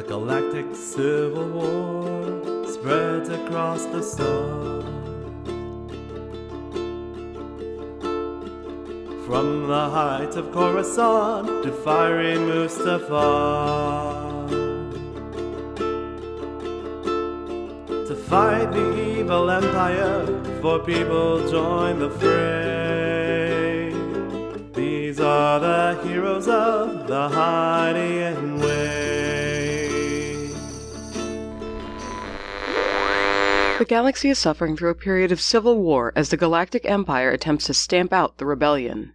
galactic civil war spreads across the sun. From the heights of Coruscant to fiery Mustafar, to fight the evil empire, for people join the fray. These are the heroes of the Hydian Way. The galaxy is suffering through a period of civil war as the Galactic Empire attempts to stamp out the rebellion.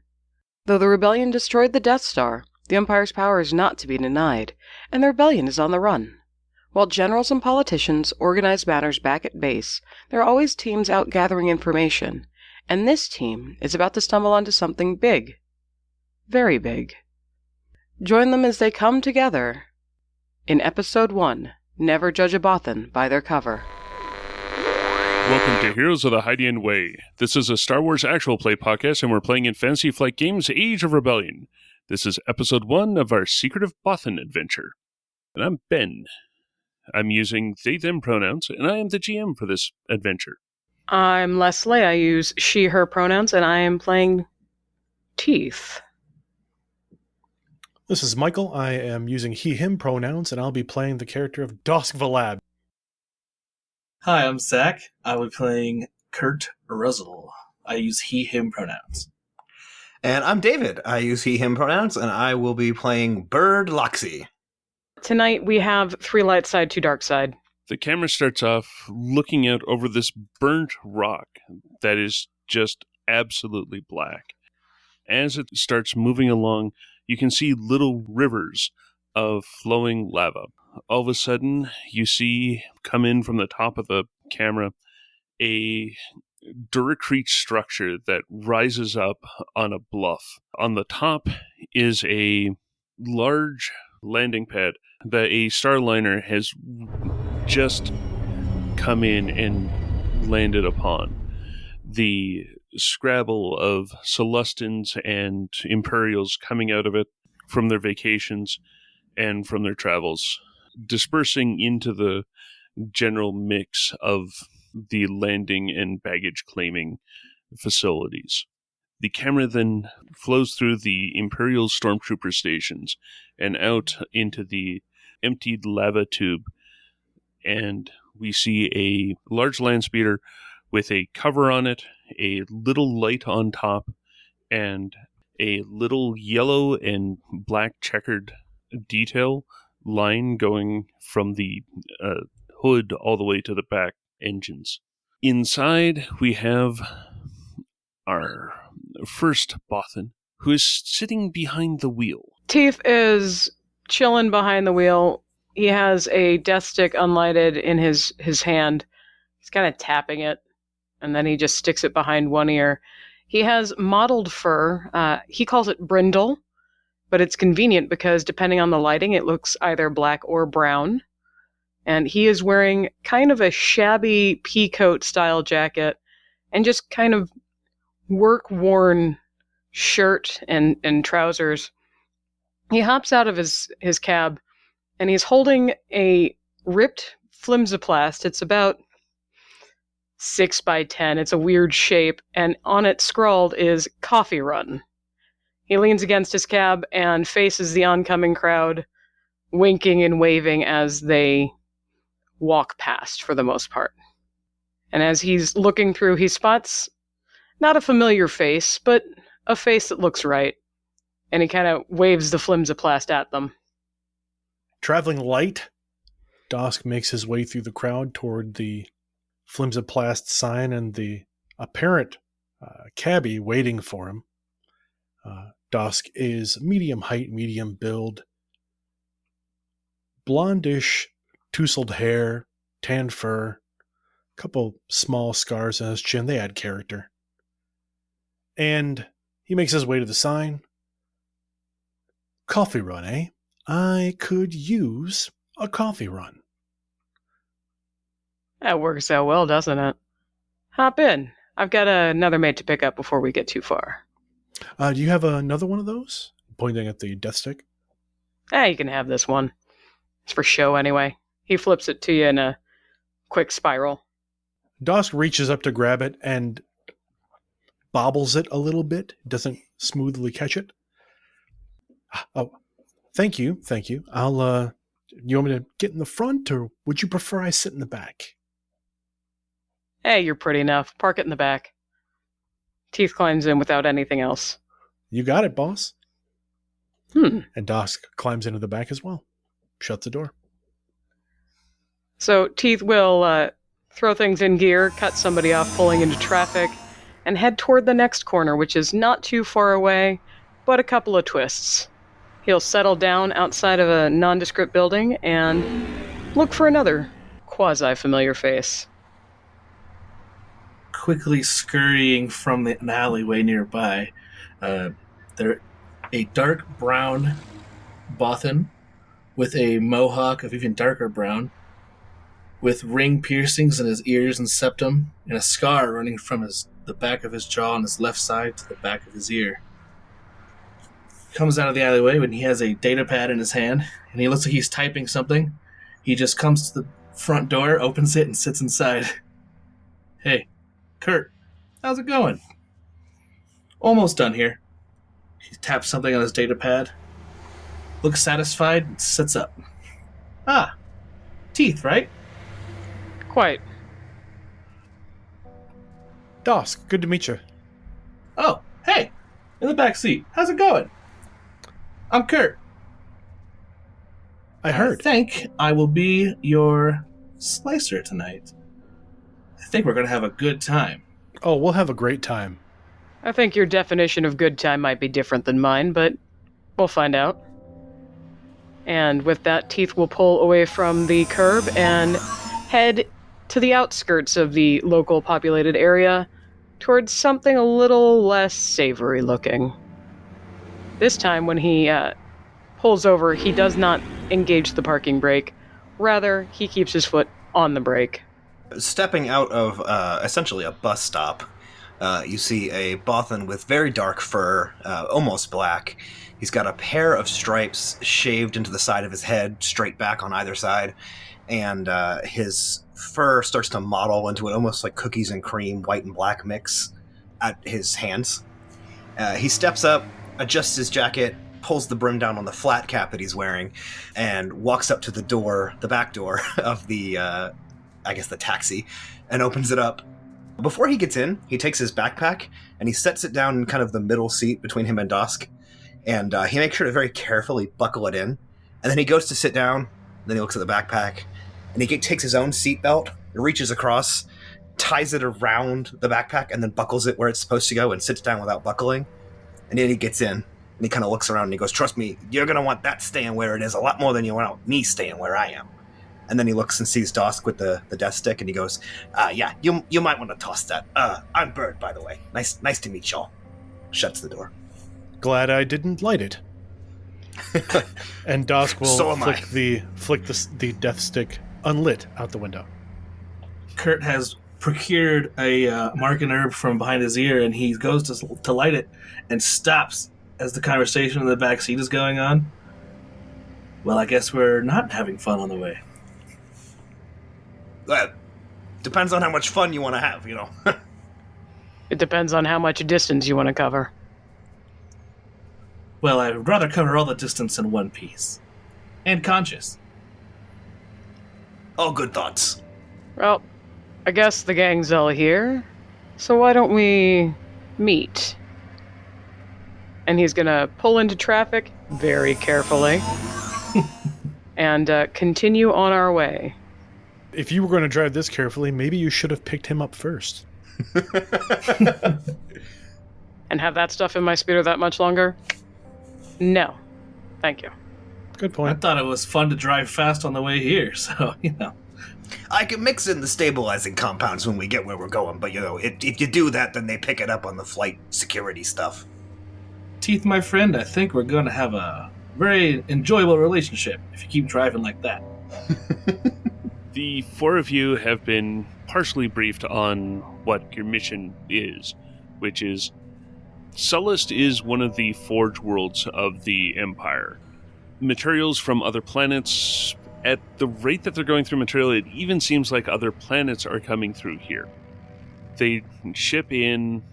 Though the rebellion destroyed the Death Star, the Empire's power is not to be denied, and the rebellion is on the run. While generals and politicians organize matters back at base, there are always teams out gathering information, and this team is about to stumble onto something big. Very big. Join them as they come together in Episode 1, Never Judge a Bothan by Their Cover. Welcome to Heroes of the Hydian Way. This is a Star Wars actual play podcast, and we're playing in Fantasy Flight Games' Age of Rebellion. This is Episode 1 of our Secretive Bothan adventure. And I'm Ben. I'm using they-them pronouns, and I am the GM for this adventure. I'm Leslie. I use she-her pronouns, and I am playing Teeth. This is Michael. I am using he-him pronouns, and I'll be playing the character of Dosk Valab. Hi, I'm Zach. I'll be playing Kurt Ruzzle. I use he/him pronouns. And I'm David. I use he/him pronouns, and I will be playing Bird Loxy. Tonight we have 3 light side, 2 dark side. The camera starts off looking out over this burnt rock that is just absolutely black. As it starts moving along, you can see little rivers of flowing lava. All of a sudden, you see come in from the top of the camera a Duracrete structure that rises up on a bluff. On the top is a large landing pad that a Starliner has just come in and landed upon. The scrabble of Sullustans and Imperials coming out of it from their vacations and from their travels, dispersing into the general mix of the landing and baggage claiming facilities. The camera then flows through the Imperial Stormtrooper stations and out into the emptied lava tube, and we see a large land speeder with a cover on it, a little light on top, and a little yellow and black checkered detail line going from the hood all the way to the back engines. Inside, we have our first Bothan, who is sitting behind the wheel. Teeth is chilling behind the wheel. He has a death stick unlighted in his hand. He's kind of tapping it, and then he just sticks it behind one ear. He has mottled fur. He calls it brindle, but it's convenient because depending on the lighting, it looks either black or brown. And he is wearing kind of a shabby peacoat style jacket and just kind of work-worn shirt and trousers. He hops out of his cab, and he's holding a ripped flimsoplast. It's about 6 by 10. It's a weird shape, and on it scrawled is "Coffee Run." He leans against his cab and faces the oncoming crowd, winking and waving as they walk past for the most part. And as he's looking through, he spots not a familiar face, but a face that looks right. And he kind of waves the flimsoplast at them. Traveling light, Dosk makes his way through the crowd toward the flimsoplast sign and the apparent cabbie waiting for him. Dosk is medium height, medium build, blondish, tousled hair, tan fur, a couple small scars on his chin. They add character. And he makes his way to the sign. Coffee run, eh? I could use a coffee run. That works out well, doesn't it? Hop in. I've got another mate to pick up before we get too far. Do you have another one of those? Pointing at the death stick. You can have this one. It's for show anyway. He flips it to you in a quick spiral. Dosk reaches up to grab it and bobbles it a little bit. Doesn't smoothly catch it. Oh, thank you. I'll, you want me to get in the front, or would you prefer I sit in the back? Hey, you're pretty enough. Park it in the back. Teeth climbs in without anything else. You got it, boss. Hmm. And Dosk climbs into the back as well. Shuts the door. So Teeth will throw things in gear, cut somebody off pulling into traffic, and head toward the next corner, which is not too far away, but a couple of twists. He'll settle down outside of a nondescript building and look for another quasi-familiar face. Quickly scurrying from an alleyway nearby, there a dark brown Bothan with a mohawk of even darker brown, with ring piercings in his ears and septum, and a scar running from the back of his jaw on his left side to the back of his ear. Comes out of the alleyway when he has a data pad in his hand, and he looks like he's typing something. He just comes to the front door, opens it, and sits inside. Hey, Kurt, how's it going? Almost done here. He taps something on his data pad, looks satisfied, and sits up. Ah, Teeth, right? Quite. Dosk, good to meet you. Oh, hey, in the back seat. How's it going? I'm Kurt. I heard. I think I will be your slicer tonight. I think we're going to have a good time. Oh, we'll have a great time. I think your definition of good time might be different than mine, but we'll find out. And with that, Teeth will pull away from the curb and head to the outskirts of the local populated area towards something a little less savory looking. This time, when he pulls over, he does not engage the parking brake. Rather, he keeps his foot on the brake. Stepping out of essentially a bus stop, you see a Bothan with very dark fur, almost black. He's got a pair of stripes shaved into the side of his head, straight back on either side, and his fur starts to model into an almost like cookies and cream, white and black mix at his hands. He steps up, adjusts his jacket, pulls the brim down on the flat cap that he's wearing, and walks up to the door, the back door of the, the taxi, and opens it up. Before he gets in, he takes his backpack and he sets it down in kind of the middle seat between him and Dosk, and he makes sure to very carefully buckle it in. And then he goes to sit down, then he looks at the backpack, and he takes his own seatbelt, reaches across, ties it around the backpack, and then buckles it where it's supposed to go and sits down without buckling. And then he gets in, and he kind of looks around and he goes, "Trust me, you're going to want that staying where it is a lot more than you want me staying where I am." And then he looks and sees Dosk with the death stick, and he goes, "Yeah, you might want to toss that. I'm Bird, by the way. Nice to meet y'all." Shuts the door. Glad I didn't light it. And Dosk will So am flick the death stick unlit out the window. Kurt has procured a mark and herb from behind his ear, and he goes to light it and stops as the conversation in the back seat is going on. Well, I guess we're not having fun on the way. Well, depends on how much fun you want to have, It depends on how much distance you want to cover. Well, I would rather cover all the distance in one piece. And conscious. All good thoughts. Well, I guess the gang's all here, so why don't we meet? And he's gonna pull into traffic very carefully and continue on our way. If you were going to drive this carefully, maybe you should have picked him up first. And have that stuff in my speeder that much longer? No. Thank you. Good I point. thought it was fun to drive fast on the way here, so, I can mix in the stabilizing compounds when we get where we're going, but, if you do that, then they pick it up on the flight security stuff. Teeth, my friend, I think we're going to have a very enjoyable relationship if you keep driving like that. The four of you have been partially briefed on what your mission is, which is Sullust is one of the forge worlds of the Empire. Materials from other planets at the rate that they're going through material, it even seems like other planets are coming through here. They ship in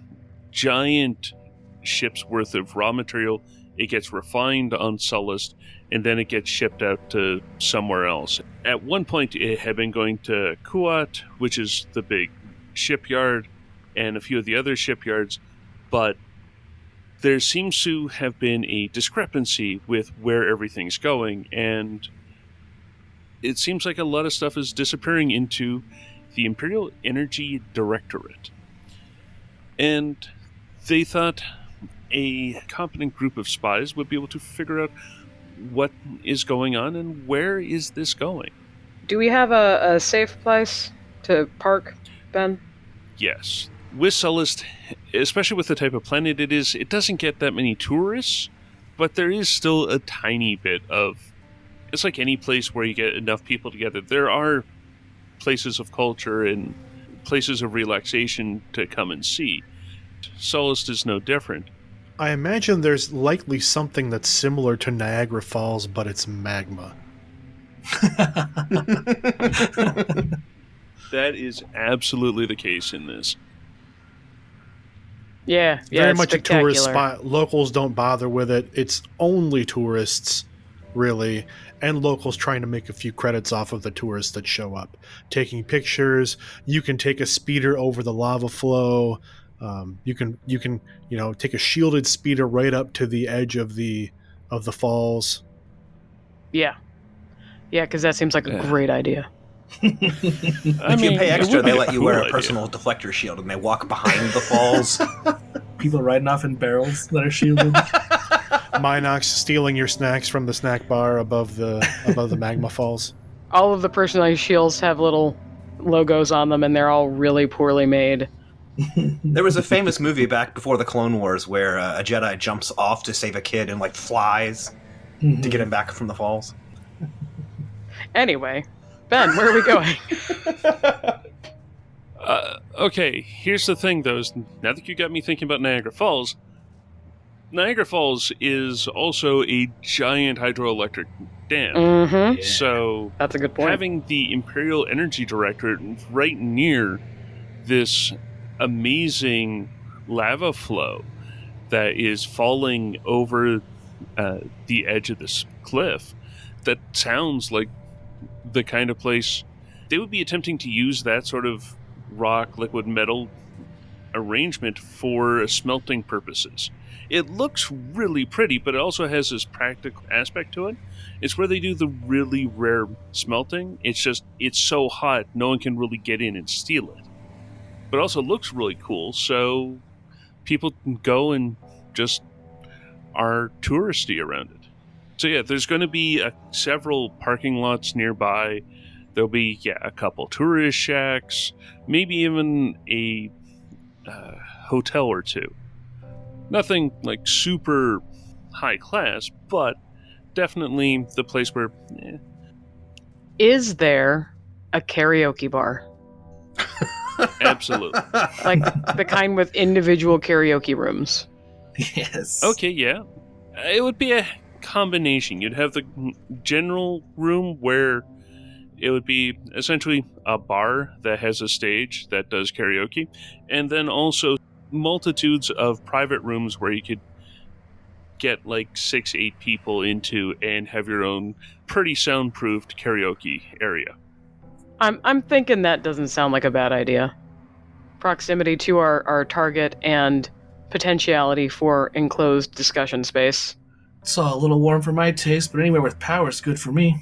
giant ships worth of raw material. It gets refined on Sullust, and then it gets shipped out to somewhere else. At one point, it had been going to Kuat, which is the big shipyard, and a few of the other shipyards, but there seems to have been a discrepancy with where everything's going, and it seems like a lot of stuff is disappearing into the Imperial Energy Directorate. And they thought a competent group of spies would be able to figure out what is going on and where is this going. Do we have a safe place to park, Ben? Yes. With Sullust, especially with the type of planet it is, it doesn't get that many tourists, but there is still a tiny bit of... It's like any place where you get enough people together. There are places of culture and places of relaxation to come and see. Sullust is no different. I imagine there's likely something that's similar to Niagara Falls, but it's magma. That is absolutely the case in this. Yeah, Very it's much a tourist spectacular. spot. Locals don't bother with it. It's only tourists, really, and locals trying to make a few credits off of the tourists that show up. Taking pictures. You can take a speeder over the lava flow. You can take a shielded speeder right up to the edge of the falls. Yeah, because that seems like a great idea. If you pay it extra, would be they a let you cool wear a idea. personal deflector shield, and they walk behind the falls. People riding off in barrels that are shielded. Minox stealing your snacks from the snack bar above the magma falls. All of the personalized shields have little logos on them, and they're all really poorly made. There was a famous movie back before the Clone Wars where a Jedi jumps off to save a kid and flies to get him back from the falls. Anyway, Ben, where are we going? Okay, here's the thing, though. Now that you got me thinking about Niagara Falls is also a giant hydroelectric dam. Mm-hmm. So That's a good point. having the Imperial Energy Directorate right near this amazing lava flow that is falling over the edge of this cliff, that sounds like the kind of place they would be attempting to use that sort of rock, liquid metal arrangement for smelting purposes. It looks really pretty, but it also has this practical aspect to it. It's where they do the really rare smelting. It's so hot, no one can really get in and steal it. But it also looks really cool, so people can go and just are touristy around it. So yeah, there's going to be several parking lots nearby. There'll be a couple tourist shacks, maybe even a hotel or two. Nothing like super high class, but definitely the place where... Is there a karaoke bar? Absolutely. Like the kind with individual karaoke rooms? Yes. Okay, yeah. It would be a combination. You'd have the general room where it would be essentially a bar that has a stage that does karaoke, and then also multitudes of private rooms where you could get 6-8 people into and have your own pretty soundproofed karaoke area. I'm thinking that doesn't sound like a bad idea. Proximity to our target and potentiality for enclosed discussion space. It's all a little warm for my taste, but anywhere with power is good for me.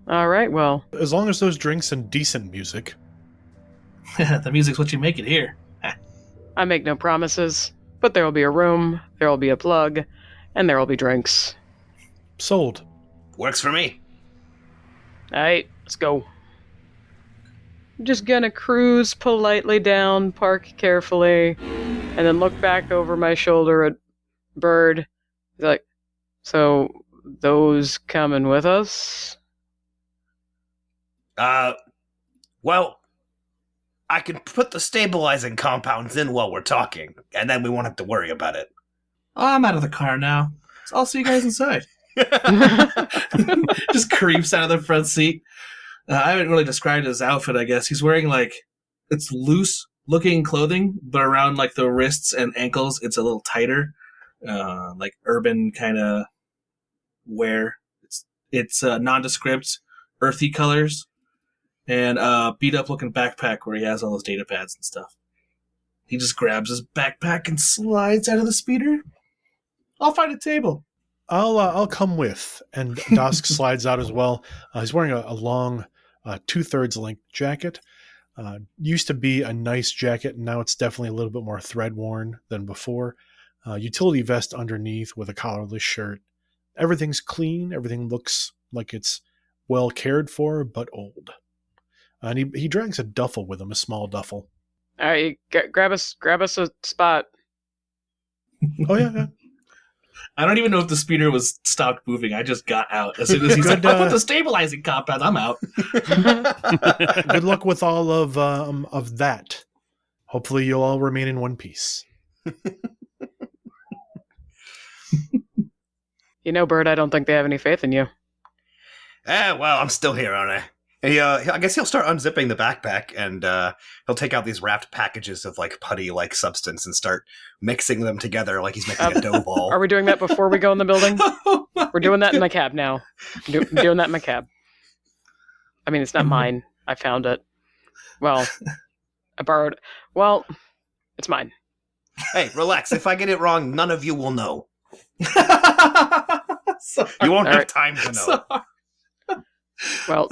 All right, well, As long as those drinks and decent music. The music's what you make it here. I make no promises, but there will be a room, there will be a plug, and there will be drinks. Sold. Works for me. All right, let's go. I'm just gonna cruise politely down, park carefully, and then look back over my shoulder at Bird. He's like, so those coming with us? Well, I can put the stabilizing compounds in while we're talking, and then we won't have to worry about it. Oh, I'm out of the car now. So I'll see you guys inside. Just creeps out of the front seat. I haven't really described his outfit, I guess. He's wearing, like, it's loose-looking clothing, but around, like, the wrists and ankles, it's a little tighter. Like, urban kind of wear. It's nondescript, earthy colors. And beat-up-looking backpack where he has all his data pads and stuff. He just grabs his backpack and slides out of the speeder. I'll find a table. I'll come with. And Dosk slides out as well. He's wearing a long 2/3 length jacket. Used to be a nice jacket, and now it's definitely a little bit more thread worn than before. Utility vest underneath with a collarless shirt. Everything's clean. Everything looks like it's well cared for, but old. And he drags a duffel with him, a small duffel. All right, grab us a spot. Oh, yeah. I don't even know if the speeder was stopped moving. I just got out. As soon as he's like, I put the stabilizing compound, I'm out. Good luck with all of that. Hopefully you'll all remain in one piece. You know, Bird, I don't think they have any faith in you. Well, I'm still here, aren't I? I guess he'll start unzipping the backpack, and he'll take out these wrapped packages of, like, putty-like substance and start mixing them together like he's making a dough ball. Are we doing that before we go in the building? We're doing that in my cab now. Doing that in my cab. I mean, it's not mine. I found it. Well, I borrowed. Well, it's mine. Hey, relax. If I get it wrong, none of you will know. Sorry. You won't All have right. time to know. Well,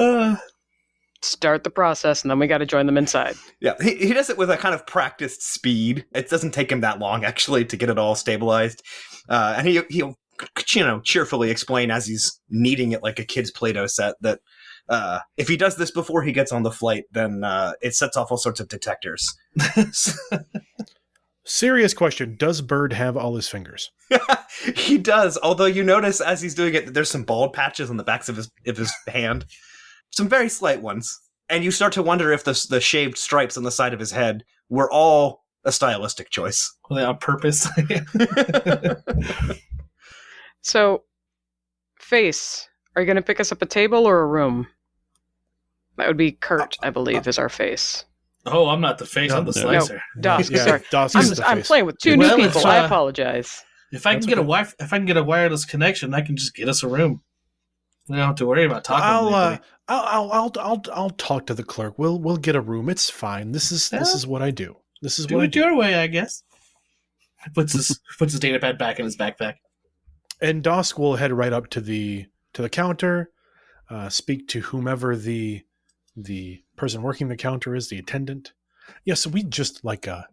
start the process, and then we got to join them inside. Yeah, he does it with a kind of practiced speed. It doesn't take him that long, actually, to get it all stabilized. And he'll cheerfully explain as he's kneading it like a kid's Play-Doh set that if he does this before he gets on the flight, then it sets off all sorts of detectors. Serious question. Does Bird have all his fingers? He does, although you notice as he's doing it that there's some bald patches on the backs of his hand. Some very slight ones. And you start to wonder if the shaved stripes on the side of his head were all a stylistic choice. Were they on purpose? So, Face, are you going to pick us up a table or a room? That would be Kurt, I believe, is our Face. Oh, I'm not the face, I'm the No. slicer. Dosk, Yeah, sorry. Dosk is the I'm face. playing with two Well, new it's, people. I apologize. If I can get a wireless connection, I can just get us a room. We don't have to worry about talking to anybody. I'll talk to the clerk. We'll get a room. It's fine. This is what I do. This is Do what I it do. your way, I guess. Puts his data pad back in his backpack. And Dosk will head right up to the counter, speak to whomever the person working the counter is, the attendant. Yes, we just like a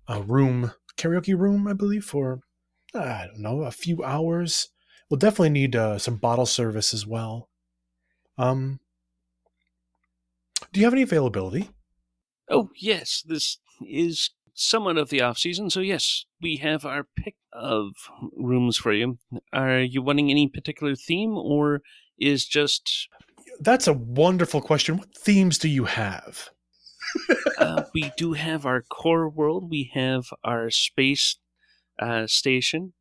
room, karaoke room, I believe, for I don't know, a few hours. We'll definitely need some bottle service as well. Do you have any availability? Oh, yes, this is somewhat of the off-season, so yes, we have our pick of rooms for you. Are you wanting any particular theme, or is just... That's a wonderful question. What themes do you have? we do have our core world, we have our space station,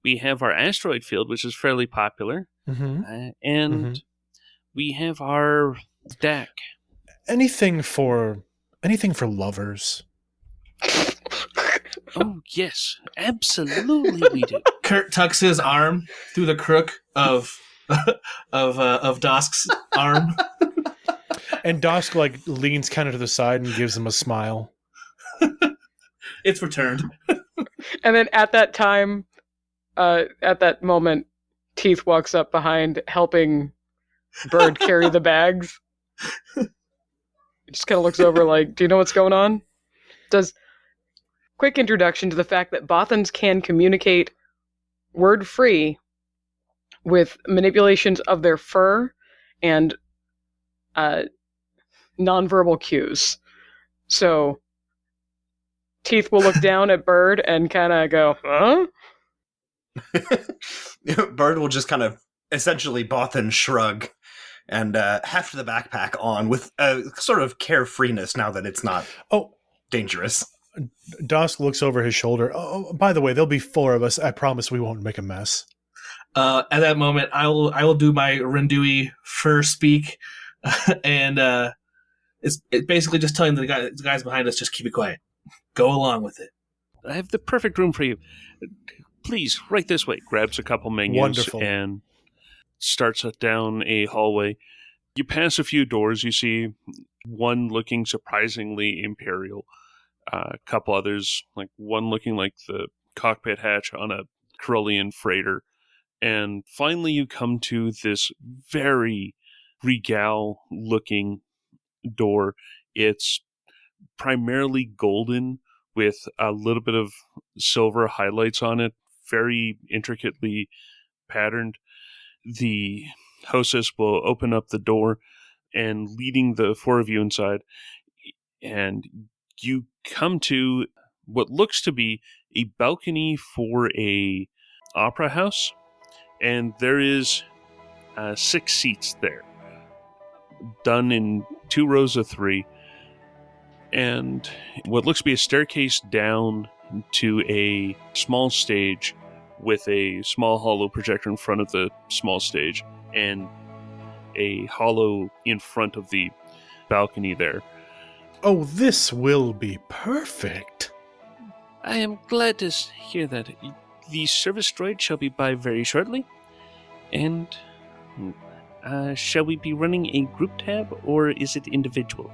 we have our asteroid field, which is fairly popular, Mm-hmm. and we have our deck. Anything for lovers? Oh, yes, absolutely we do. Kurt tucks his arm through the crook of Dosk's arm. And Dosk like leans kind of to the side and gives him a smile. It's returned. And then at that time, at that moment, Teeth walks up behind, helping Bird carry the bags. He just kind of looks over like, do you know what's going on? Quick introduction to the fact that Bothans can communicate word-free with manipulations of their fur and nonverbal cues. So Teeth will look down at Bird and kind of go, huh? Bird will just kind of essentially Bothan shrug and heft the backpack on with a sort of carefreeness now that it's not dangerous. Dosk looks over his shoulder. Oh, by the way, there'll be 4 of us. I promise we won't make a mess. At that moment, I will do my Rendui fur speak, and it's basically just telling the guys behind us, just keep it quiet. Go along with it. I have the perfect room for you. Please, right this way. Grabs a couple menus Wonderful. and starts down a hallway. You pass a few doors. You see one looking surprisingly imperial. A couple others, like one looking like the cockpit hatch on a Corellian freighter. And finally you come to this very regal-looking door. It's primarily golden with a little bit of silver highlights on it, very intricately patterned. The hostess will open up the door and leading the four of you inside, and you come to what looks to be a balcony for a opera house, and there is 6 seats there, done in 2 rows of 3, and what looks to be a staircase down to a small stage with a small hollow projector in front of the small stage and a hollow in front of the balcony there. Oh, this will be perfect. I am glad to hear that. The service droid shall be by very shortly. And shall we be running a group tab, or is it individual?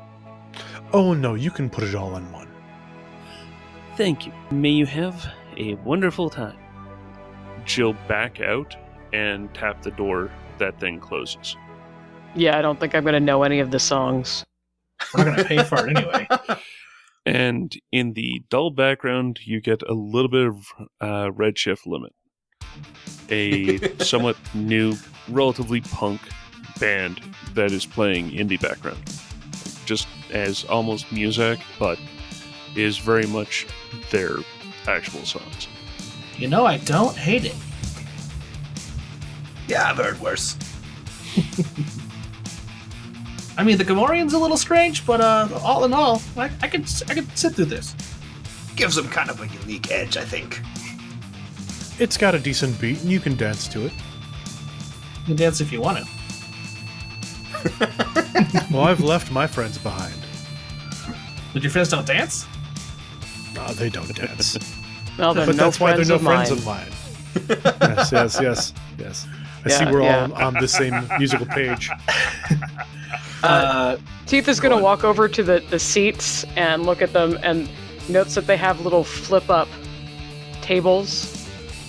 Oh, no, you can put it all in one. Thank you. May you have a wonderful time. She'll back out and tap the door that then closes. Yeah, I don't think I'm going to know any of the songs. We're not going to pay for it anyway. And in the dull background, you get a little bit of Redshift Limit. A somewhat new, relatively punk band that is playing in the background. Just as almost music, but is very much their actual songs. You know, I don't hate it. Yeah, I've heard worse. I mean, the Gamorrean's a little strange, but all in all, I could sit through this. Gives them kind of a unique edge, I think. It's got a decent beat, and you can dance to it. You can dance if you want to. Well, I've left my friends behind. But your friends don't dance? No, they don't dance. Well, then But no that's why they're friends no of friends mine. of mine. Yes. I see Yeah, we're yeah. all on the same musical page. Teeth is going to walk over to the seats and look at them and notes that they have little flip-up tables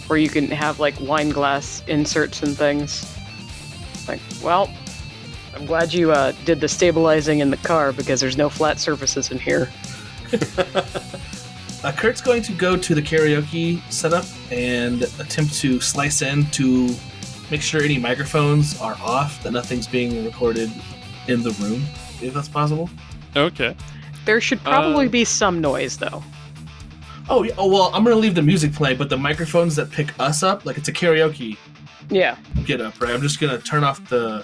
where you can have like wine glass inserts and things. Like, well, I'm glad you did the stabilizing in the car because there's no flat surfaces in here. Kurt's going to go to the karaoke setup and attempt to slice in to make sure any microphones are off, that nothing's being recorded in the room, if that's possible. Okay. There should probably be some noise, though. Oh, yeah, well, I'm going to leave the music playing, but the microphones that pick us up, like it's a karaoke Yeah. get up, right? I'm just going to turn off the...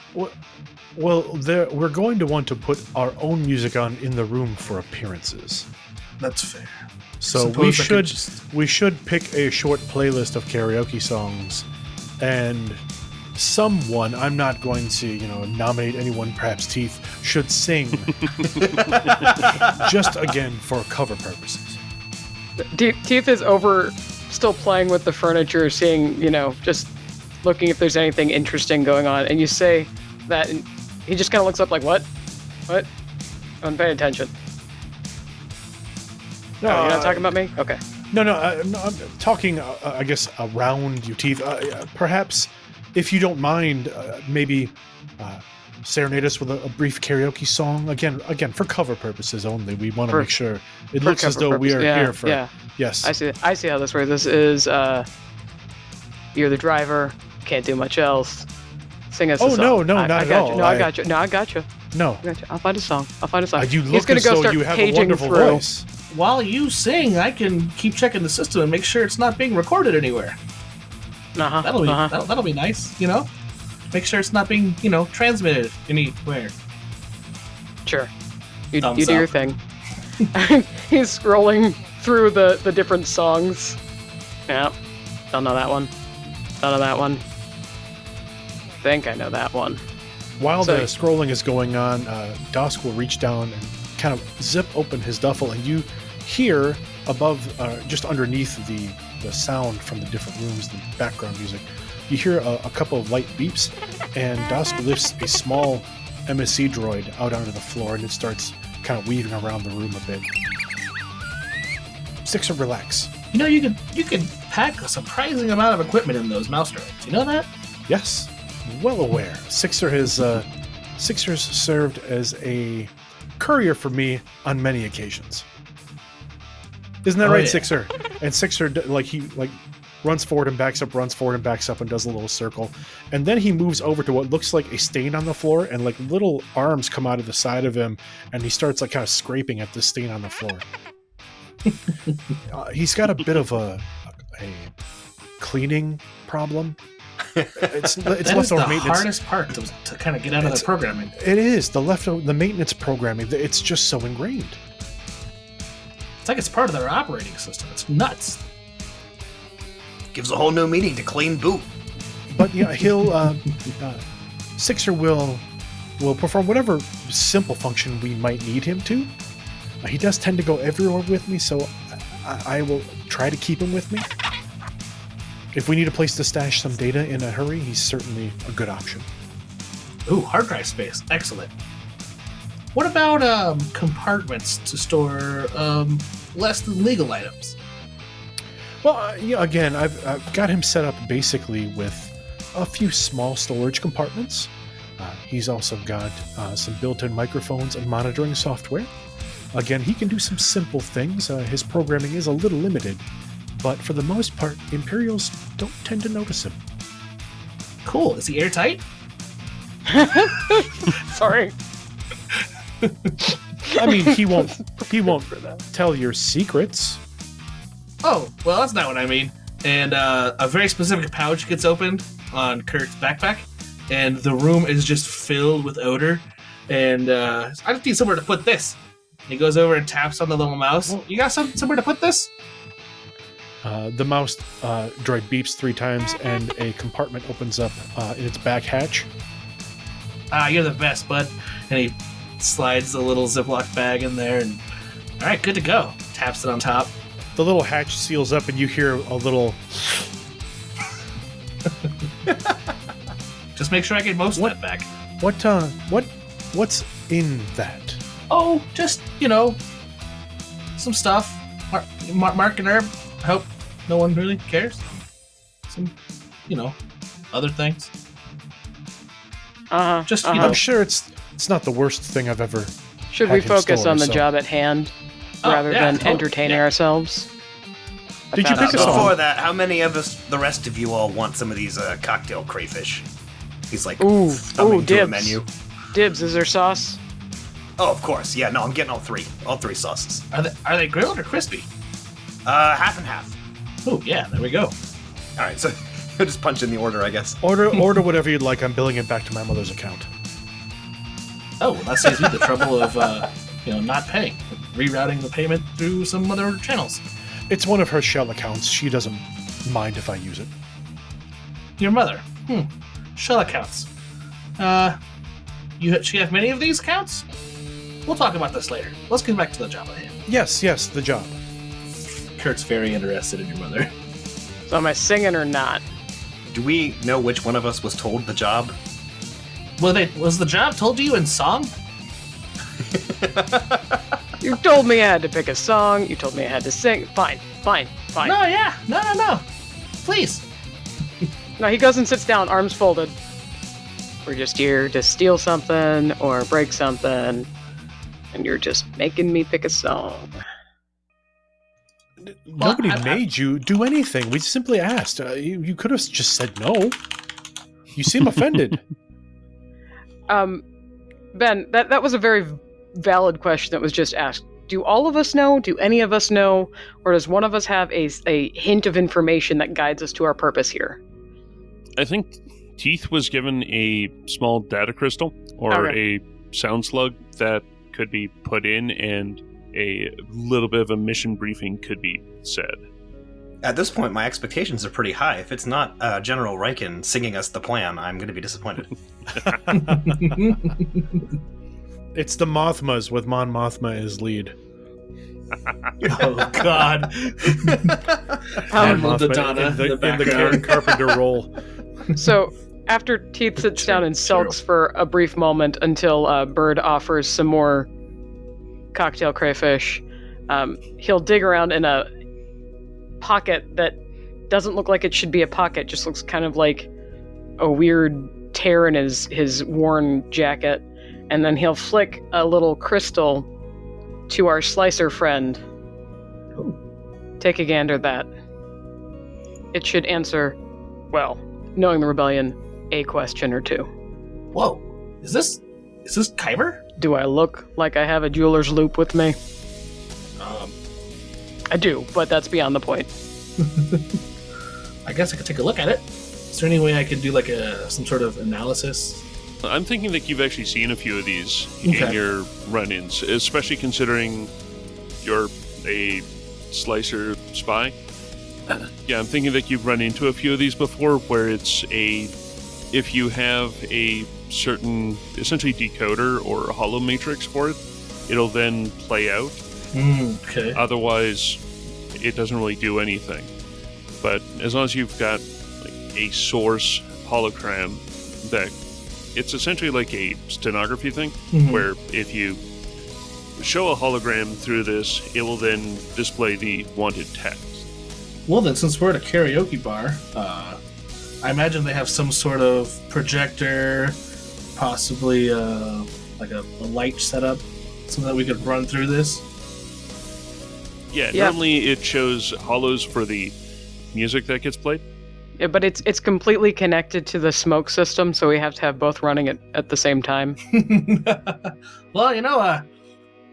Well, we're going to want to put our own music on in the room for appearances. That's fair. So we should pick a short playlist of karaoke songs, and someone, I'm not going to, nominate anyone, perhaps Teeth, should sing. Just again for cover purposes. Teeth is over, still playing with the furniture, seeing, just looking if there's anything interesting going on, and you say that, and he just kind of looks up like, what? What? I'm paying attention. No, you're not talking about me? Okay. No, I'm talking, I guess, around you, Teeth. Perhaps, if you don't mind, maybe serenade us with a brief karaoke song. Again, for cover purposes only. We want to make sure it looks as though we are here for... Yeah. Yes. I see how this works. This is, you're the driver, can't do much else. Sing us a song. No, not at all. No, I got you. No. I got you. I'll find a song. You He's look gonna as go though start you have a paging wonderful through. voice. While you sing, I can keep checking the system and make sure it's not being recorded anywhere. Uh-huh. That'll be nice, Make sure it's not being, transmitted anywhere. Sure. You Thumbs do your up. thing. He's scrolling through the different songs. Yeah. Don't know that one. Don't know that one. think I know that one. While So- the scrolling is going on, Dosk will reach down and kind of zip open his duffel, and you hear above, just underneath the sound from the different rooms, the background music, you hear a couple of light beeps, and Dosk lifts a small MSC droid out onto the floor, and it starts kind of weaving around the room a bit. Sixer, relax. You know, you could pack a surprising amount of equipment in those mouse droids. You know that? Yes, well aware. Sixer's served as a courier for me on many occasions. Isn't that Oh, right, yeah. Sixer? And Sixer, he runs forward and backs up, and does a little circle. And then he moves over to what looks like a stain on the floor, and like little arms come out of the side of him, and he starts like kind of scraping at the stain on the floor. He's got a bit of a cleaning problem. It's That is leftover the maintenance. hardest part to kind of get out of the programming. It is the maintenance programming. It's just so ingrained. It's like it's part of their operating system. It's nuts. Gives a whole new meaning to clean boot. But yeah, he'll Sixer will perform whatever simple function we might need him to. He does tend to go everywhere with me, so I will try to keep him with me. If we need a place to stash some data in a hurry, he's certainly a good option. Ooh, hard drive space. Excellent. What about compartments to store less than legal items? Well, yeah, again, I've got him set up basically with a few small storage compartments. He's also got some built-in microphones and monitoring software. Again, he can do some simple things. His programming is a little limited, but for the most part, Imperials don't tend to notice him. Cool. Is he airtight? Sorry. I mean, he won't tell your secrets. Oh, well, that's not what I mean. And a very specific pouch gets opened on Kurt's backpack, and the room is just filled with odor. And I just need somewhere to put this. He goes over and taps on the little mouse. You got somewhere to put this? The mouse droid beeps 3 times, and a compartment opens up in its back hatch. Ah, you're the best, bud. And he slides the little Ziploc bag in there, and all right, good to go. Taps it on top. The little hatch seals up, and you hear a little. Just make sure I get most of that back. What's in that? Oh, just, some stuff. Mark and Herb. I hope no one really cares. Some, other things. Just, I'm sure it's not the worst thing I've ever. Should had we him focus store, on the so- job at hand Oh, rather yeah, than totally, entertaining yeah. ourselves? Did you found pick a out song? Before that, how many of us, the rest of you all, want some of these cocktail crayfish? He's like thumbing to a dibs. menu. Dibs, is there sauce? Oh, of course. Yeah, no, I'm getting all three sauces. Are they grilled or crispy? Half and half. Oh, yeah, there we go. All right, so I'll just punch in the order, I guess. Order whatever you'd like. I'm billing it back to my mother's account. Oh, well, that saves me the trouble of, not paying. Rerouting the payment through some other channels. It's one of her shell accounts. She doesn't mind if I use it. Your mother. Shell accounts. She have many of these accounts? We'll talk about this later. Let's get back to the job at hand. Yes, the job. Kurt's very interested in your mother. So am I singing or not? Do we know which one of us was told the job? Was the job told to you in song? You told me I had to pick a song. You told me I had to sing. Fine. No, yeah. No. Please. No, he goes and sits down, arms folded. We're just here to steal something or break something, and you're just making me pick a song. Nobody I- made you do anything. We simply asked. You could have just said no. You seem offended. Ben, that was a very valid question that was just asked. Do all of us know? Do any of us know? Or does one of us have a hint of information that guides us to our purpose here? I think Teeth was given a small data crystal or Okay. a sound slug that could be put in, and a little bit of a mission briefing could be said. At this point, my expectations are pretty high. If it's not General Riken singing us the plan, I'm going to be disappointed. It's the Mothmas with Mon Mothma as lead. Oh, God. Mon the Mothma Donna in the background. Karen Carpenter role. So after Teeth sits down and sulks for a brief moment until Bird offers some more cocktail crayfish, he'll dig around in a pocket that doesn't look like it should be a pocket, just looks kind of like a weird tear in his worn jacket, and then he'll flick a little crystal to our slicer friend. Ooh. Take a gander at that. It should answer, well, knowing the rebellion, a question or two. Whoa. Is this Kyber? Do I look like I have a jeweler's loop with me? I do, but that's beyond the point. I guess I could take a look at it. Is there any way I could do like some sort of analysis? I'm thinking that you've actually seen a few of these Okay. in your run-ins, especially considering you're a slicer spy. Yeah, I'm thinking that you've run into a few of these before where if you have a certain, essentially decoder or a hollow matrix for it, it'll then play out. Okay. Otherwise, it doesn't really do anything. But as long as you've got like a source hologram, that it's essentially like a stenography thing, where if you show a hologram through this, it will then display the wanted text. Well, then, since we're at a karaoke bar, I imagine they have some sort of projector, possibly like a light setup, so that we could run through this. Yeah, Yeah. normally it shows hollows for the music that gets played. Yeah, but it's completely connected to the smoke system, so we have to have both running at the same time. Well,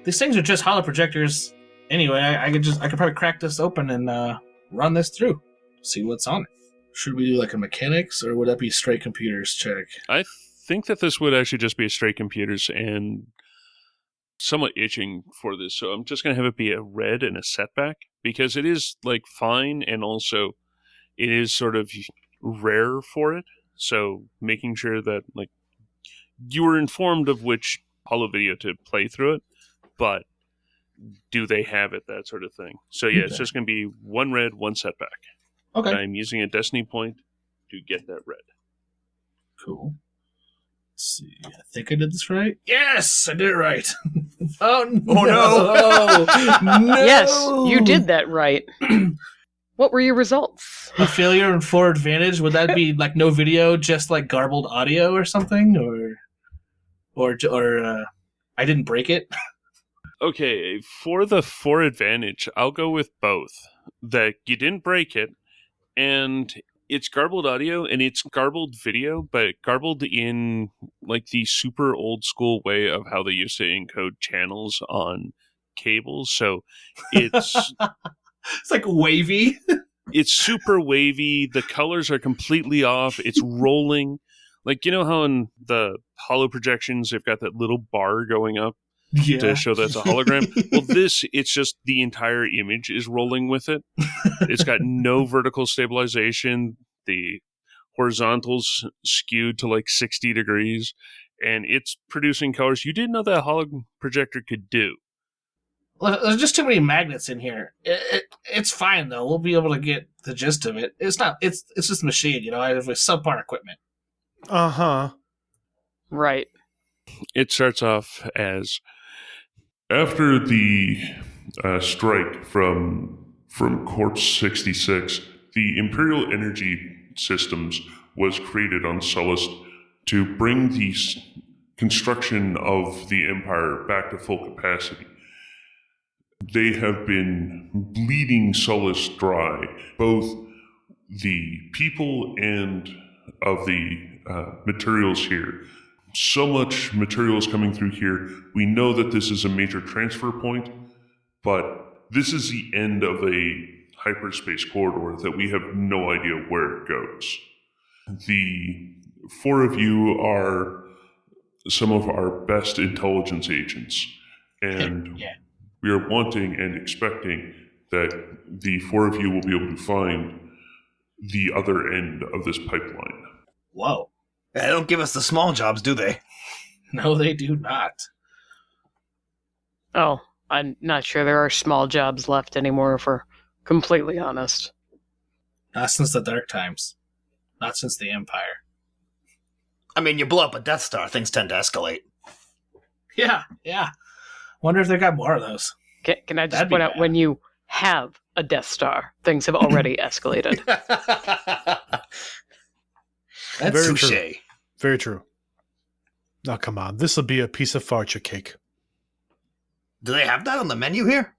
these things are just hollow projectors. Anyway, I could probably crack this open and run this through, see what's on it. Should we do like a mechanics, or would that be straight computers check? I think that this would actually just be a straight computers, and somewhat itching for this, so I'm just going to have it be a red and a setback, because it is like fine, and also it is sort of rare for it, so making sure that like you were informed of which holo video to play through it, but do they have it, that sort of thing. So yeah, It's Okay. just going to be one red, one setback. Okay. And I'm using a destiny point to get that red. Cool. Let's see. I think I did this right. Yes, I did it right. Oh no! No! Yes, you did that right. What were your results? A failure and 4 advantage. Would that be like no video, just like garbled audio or something, or I didn't break it? Okay, for the 4 advantage, I'll go with both. That you didn't break it, and it's garbled audio and it's garbled video, but garbled in like the super old school way of how they used to encode channels on cables. So it's It's like wavy. it's super wavy. The colors are completely off. It's rolling. Like, you know how in the holo projections they've got that little bar going up Yeah. to show that's a hologram? Well, it's just the entire image is rolling with it. It's got no vertical stabilization. The horizontals skewed to like 60 degrees, and it's producing colors you didn't know that a holo projector could do. Well, there's just too many magnets in here. It's fine though. We'll be able to get the gist of it. It's not. It's just a machine. I have subpar equipment. Uh-huh. Right. It starts off as, after the strike from Quartz 66, the Imperial Energy Systems was created on Sullust to bring the construction of the Empire back to full capacity. They have been bleeding Sullust dry, both the people and of the materials here. So much material is coming through here. We know that this is a major transfer point, but this is the end of a hyperspace corridor that we have no idea where it goes. The 4 of you are some of our best intelligence agents, and Yeah. we are wanting and expecting that the four of you will be able to find the other end of this pipeline. Whoa. They don't give us the small jobs, do they? No, they do not. Oh, I'm not sure there are small jobs left anymore, if we're completely honest. Not since the Dark Times. Not since the Empire. I mean, you blow up a Death Star, things tend to escalate. Yeah. Wonder if they got more of those. Can I just That'd be point out, bad. when you have a Death Star, things have already escalated. That's Very Touche. true. Very true. Now, come on. This will be a piece of farcha cake. Do they have that on the menu here?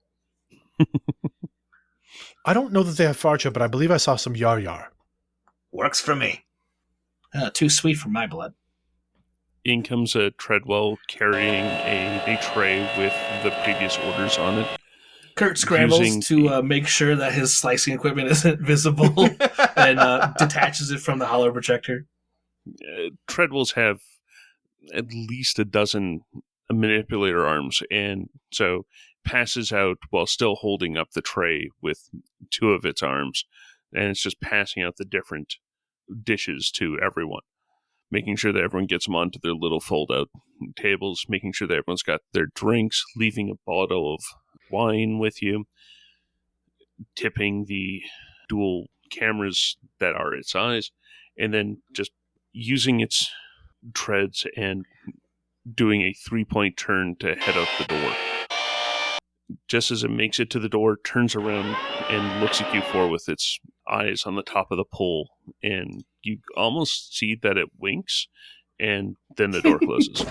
I don't know that they have farcha, but I believe I saw some yar. Works for me. too sweet for my blood. In comes a Treadwell carrying a tray with the previous orders on it. Kurt scrambles Using to make sure that his slicing equipment isn't visible and detaches it from the hollow projector. Treadwells have at least a dozen manipulator arms, and so passes out while still holding up the tray with two of its arms, and it's just passing out the different dishes to everyone, making sure that everyone gets them onto their little fold-out tables, making sure that everyone's got their drinks, leaving a bottle of wine with you, tipping the dual cameras that are its eyes, and then just using its treads and doing a 3-point turn to head out the door. Just as it makes it to the door, turns around and looks at you four with its eyes on the top of the pole, and you almost see that it winks, and then the door closes.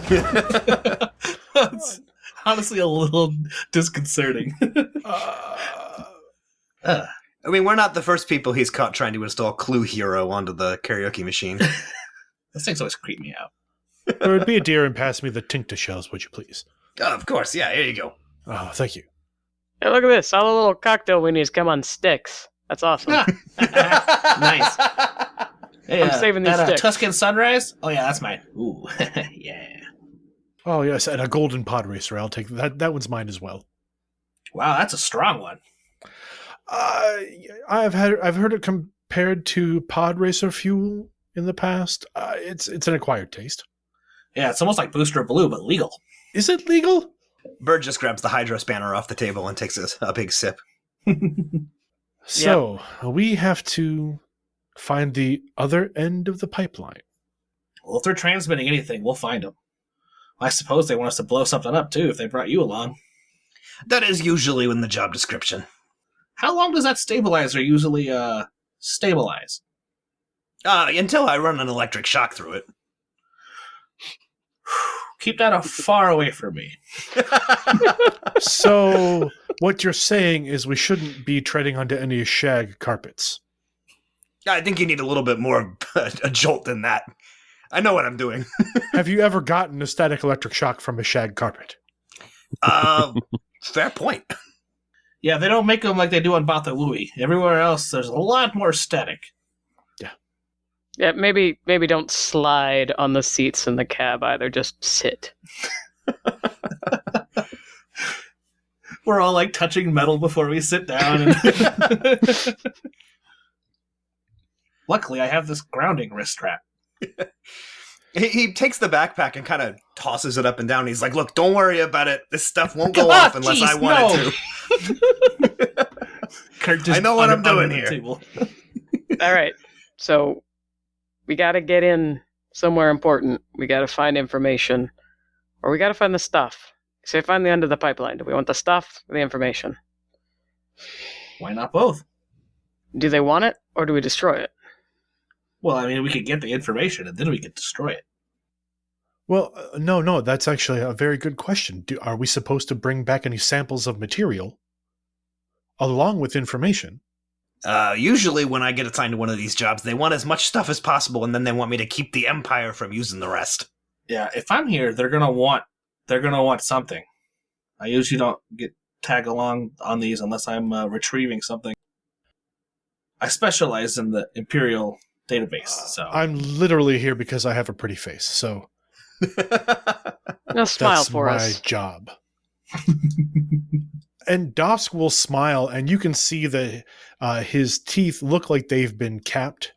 That's honestly a little disconcerting. I mean, we're not the first people he's caught trying to install Clue Hero onto the karaoke machine. Those things always creep me out. Or it'd be a dear and pass me the tincture shells, would you please? Oh, of course, yeah, here you go. Oh, thank you. Hey, look at this. All the little cocktail weenies come on sticks. That's awesome. Nice. Hey, I'm saving these that, sticks. Tuscan Sunrise? Oh, yeah, that's mine. Ooh, yeah. Oh, yes, and a golden pod racer. I'll take that. That one's mine as well. Wow, that's a strong one. I've heard it compared to pod racer fuel in the past. It's an acquired taste. Yeah, it's almost like Booster Blue, but legal. Is it legal? Bird just grabs the hydro spanner off the table and takes a big sip. So we have to find the other end of the pipeline. Well, if they're transmitting anything, we'll find them. I suppose they want us to blow something up, too, if they brought you along. That is usually in the job description. How long does that stabilizer usually stabilize? Until I run an electric shock through it. Keep that far away from me. So what you're saying is we shouldn't be treading onto any shag carpets. I think you need a little bit more of a jolt than that. I know what I'm doing. Have you ever gotten a static electric shock from a shag carpet? Fair point. Yeah, they don't make them like they do on Bothan. Everywhere else, there's a lot more static. Yeah, maybe don't slide on the seats in the cab either. Just sit. We're all like touching metal before we sit down. And luckily, I have this grounding wrist strap. He takes the backpack and kind of tosses it up and down. He's like, look, don't worry about it. This stuff won't go off unless I want it to. Kurt just I know what I'm under doing the here. table. All right. So we got to get in somewhere important. We got to find information, or we got to find the stuff. Say, find the end of the pipeline. Do we want the stuff or the information? Why not both? Do they want it, or do we destroy it? Well, I mean, we could get the information and then we could destroy it. Well, no, that's actually a very good question. Are we supposed to bring back any samples of material along with information? Usually when I get assigned to one of these jobs, they want as much stuff as possible, and then they want me to keep the Empire from using the rest. Yeah, if I'm here, they're gonna want something. I usually don't get tag along on these unless I'm retrieving something. I specialize in the Imperial database, so I'm literally here because I have a pretty face, so No, smile that's for my us. job. And Dosk will smile, and you can see that his teeth look like they've been capped.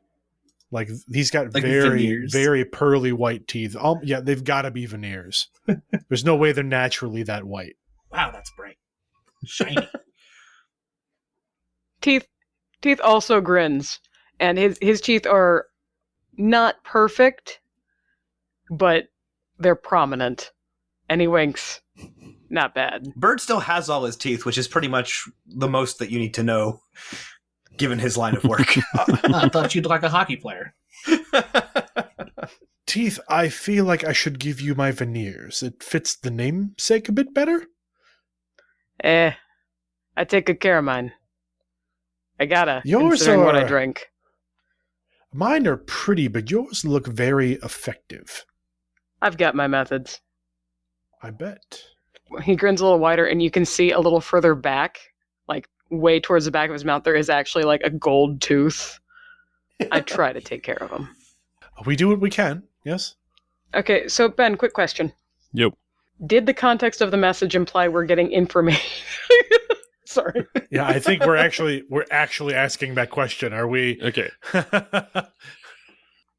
Like he's got Like very, veneers. very pearly white teeth. Yeah, they've got to be veneers. There's no way they're naturally that white. Wow, that's bright. Shiny. Teeth also grins, and his teeth are not perfect, but they're prominent. And he winks. Not bad. Bird still has all his teeth, which is pretty much the most that you need to know, given his line of work. I thought you'd like a hockey player. Teeth, I feel like I should give you my veneers. It fits the namesake a bit better. I take good care of mine. I gotta, Yours considering what I are- drink. Mine are pretty, but yours look very effective. I've got my methods. I bet. He grins a little wider, and you can see a little further back, like way towards the back of his mouth, there is actually like a gold tooth. I try to take care of him. We do what we can, yes? Okay, so Ben, quick question. Yep. Did the context of the message imply we're getting information? Sorry. Yeah, I think we're actually asking that question. Are we? Okay.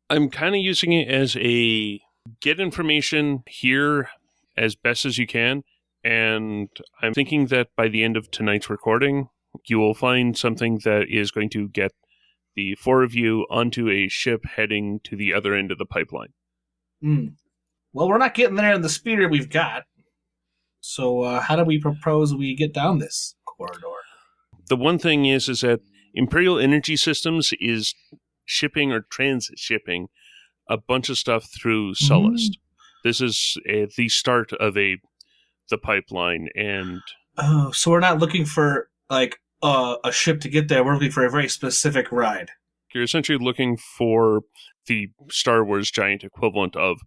I'm kind of using it as a get information here as best as you can. And I'm thinking that by the end of tonight's recording, you will find something that is going to get the four of you onto a ship heading to the other end of the pipeline. Well, we're not getting there in the speeder we've got. So how do we propose we get down this corridor? The one thing is that Imperial Energy Systems is shipping or transshipping a bunch of stuff through Sullust. This is the start of the pipeline, and Oh, so we're not looking for like a ship to get there. We're looking for a very specific ride. you're essentially looking for the Star Wars giant equivalent of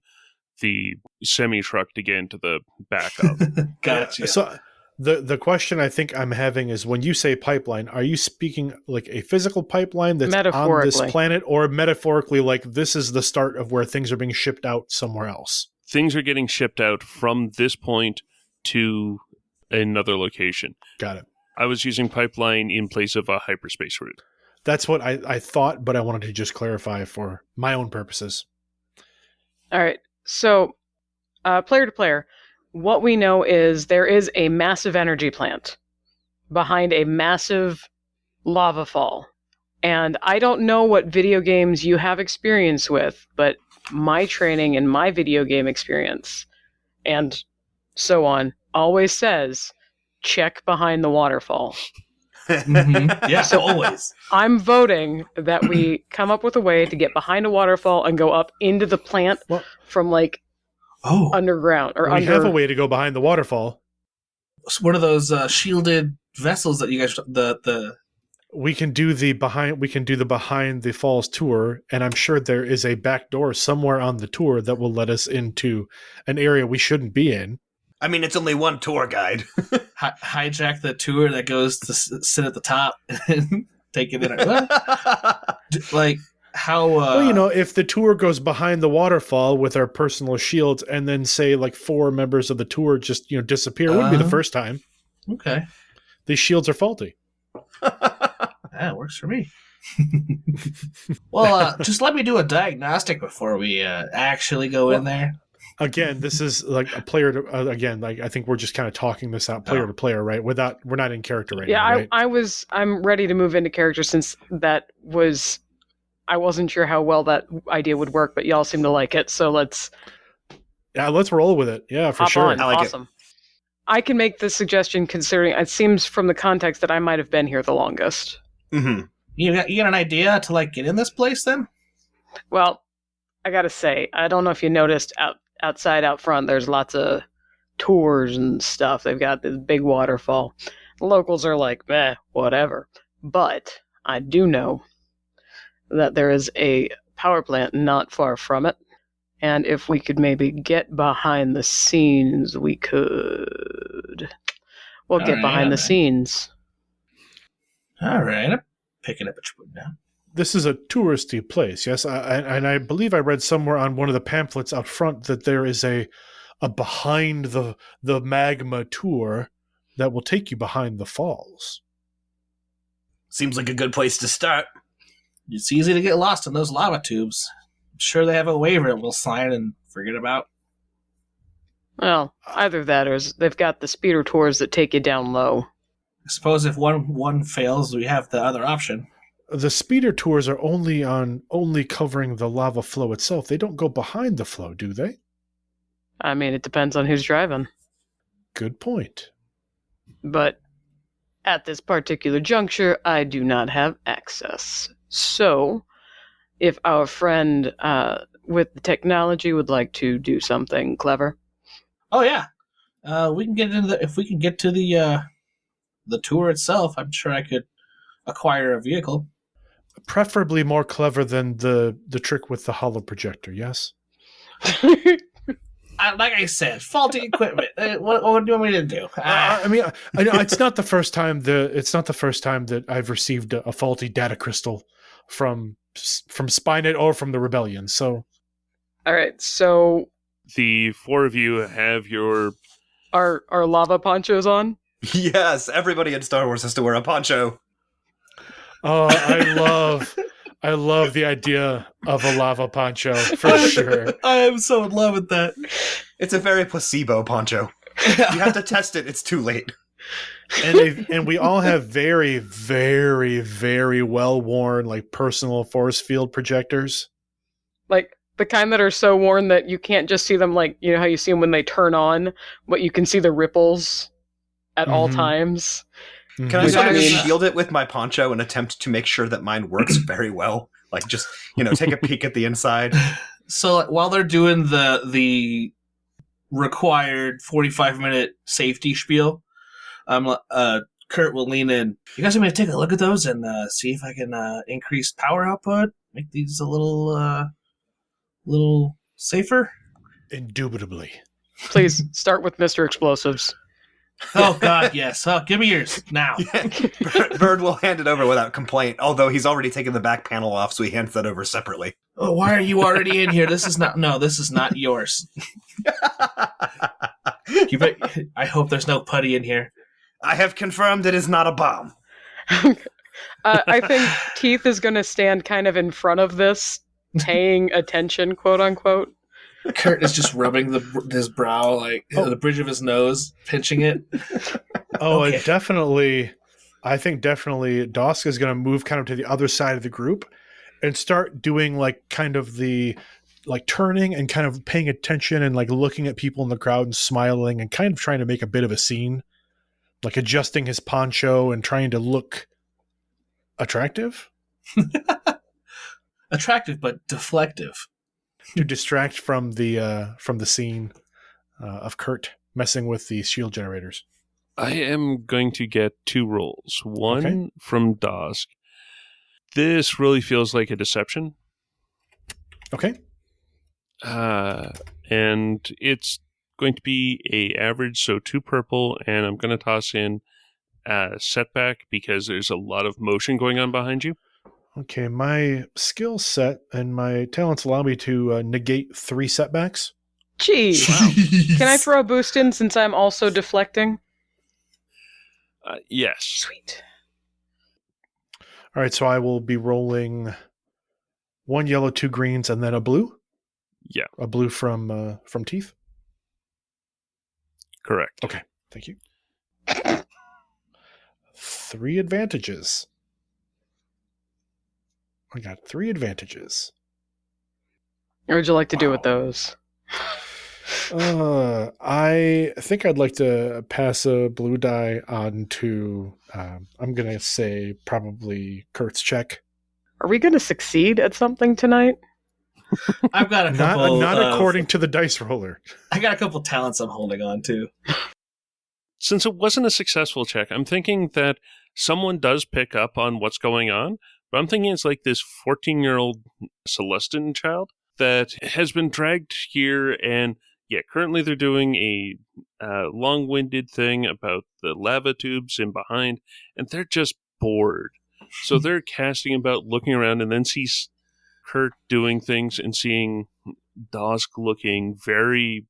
the semi-truck to get into the back of. Gotcha. So the question I think I'm having is, when you say pipeline, are you speaking like a physical pipeline that's on this Metaphorically. planet, or metaphorically like this is the start of where things are being shipped out somewhere else? Things are getting shipped out from this point to another location. Got it. I was using pipeline in place of a hyperspace route. That's what I thought, but I wanted to just clarify for my own purposes. All right. So, player to player, what we know is there is a massive energy plant behind a massive lava fall. And I don't know what video games you have experience with, but my training and my video game experience and so on always says, check behind the waterfall. Yeah, so always. I'm voting that we come up with a way to get behind a waterfall and go up into the plant Well- from like Oh, underground or We under. have a way to go behind the waterfall. one of those shielded vessels that you guys the We can do the behind the falls tour, and I'm sure there is a back door somewhere on the tour that will let us into an area we shouldn't be in. I mean, it's only one tour guide. hijack the tour that goes to sit at the top and take it in. Like how? Well, if the tour goes behind the waterfall with our personal shields, and then say like 4 members of the tour just disappear, it wouldn't be the first time. Okay, These shields are faulty. that works for me. Well, just let me do a diagnostic before we actually go in there. Again, this is like a player to again. Like I think we're just kind of talking this out player to player, right? We're not in character right Yeah, now, right? I'm ready to move into character since I wasn't sure how well that idea would work, but y'all seem to like it, so let's roll with it. Yeah, for hop sure. on. I like it. Awesome. I can make this suggestion considering it seems from the context that I might have been here the longest. Mm-hmm. You got an idea to like get in this place then? Well, I gotta say, I don't know if you noticed outside out front, there's lots of tours and stuff. They've got this big waterfall. The locals are like, whatever. But I do know that there is a power plant not far from it. And if we could maybe get behind the scenes, we could. We'll get behind the scenes. All right, I'm picking up what you're putting down. This is a touristy place, yes, and I believe I read somewhere on one of the pamphlets out front that there is a behind the magma tour that will take you behind the falls. Seems like a good place to start. It's easy to get lost in those lava tubes. I'm sure they have a waiver that we'll sign and forget about. Well, either that or they've got the speeder tours that take you down low. I suppose if one fails, we have the other option. The speeder tours are only covering the lava flow itself. They don't go behind the flow, do they? I mean, it depends on who's driving. Good point. But at this particular juncture, I do not have access. So, if our friend with the technology would like to do something clever. Oh yeah, we can get into if we can get to the tour itself. I'm sure I could acquire a vehicle. Preferably more clever than the trick with the hollow projector, yes? Like I said, faulty equipment. What do you want me to do? I mean, I know it's not the first time that I've received a faulty data crystal from Spynet or from the Rebellion. So, All right, so The four of you have your... our lava ponchos on? Yes, everybody in Star Wars has to wear a poncho. oh, I love the idea of a lava poncho for sure. I am so in love with that. It's a very placebo poncho. You have to test it. It's too late. And we all have very, very, very well worn like personal force field projectors. Like the kind that are so worn that you can't just see them, like, you know how you see them when they turn on, but you can see the ripples at all times. Mhm. Can I Which sort of I mean- shield it with my poncho and attempt to make sure that mine works very well? Like just, take a peek at the inside. So while they're doing the required 45-minute safety spiel, Kurt will lean in. You guys want me to take a look at those and see if I can increase power output, make these a little safer? Indubitably. Please start with Mr. Explosives. Oh God, yes. Oh, give me yours now. Bird will hand it over without complaint, although he's already taken the back panel off, so he hands that over separately. Oh, why are you already in here? This is not yours. I hope there's no putty in here. I have confirmed it is not a bomb. I think Teeth is going to stand kind of in front of this, paying attention, quote unquote. Kurt is just rubbing his brow, like the bridge of his nose, pinching it. Oh, Okay. I think definitely Dosk is going to move kind of to the other side of the group and start doing like kind of the like turning and kind of paying attention and like looking at people in the crowd and smiling and kind of trying to make a bit of a scene, like adjusting his poncho and trying to look attractive Attractive but deflective. to distract from the scene of Kurt messing with the shield generators. I am going to get 2 rolls. One Okay. from Dosk. This really feels like a deception. Okay. And it's going to be a average, so 2 purple, and I'm going to toss in setback because there's a lot of motion going on behind you. Okay, my skill set and my talents allow me to negate 3 setbacks. Gee, can I throw a boost in since I'm also deflecting? Yes. Sweet. All right, so I will be rolling 1 yellow, 2 greens, and then a blue. Yeah. A blue from Teeth. Correct. Okay, thank you. 3 advantages. I got 3 advantages. What would you like to do with those? I think I'd like to pass a blue die on to, I'm going to say probably Kurt's check. Are we going to succeed at something tonight? I've got a couple. Not according to the dice roller. I got a couple talents I'm holding on to. Since it wasn't a successful check, I'm thinking that someone does pick up on what's going on, but I'm thinking it's like this 14-year-old Celestin child that has been dragged here, and currently they're doing a long-winded thing about the lava tubes in behind, and they're just bored. So they're casting about, looking around, and then sees Kurt doing things and seeing Dosk looking very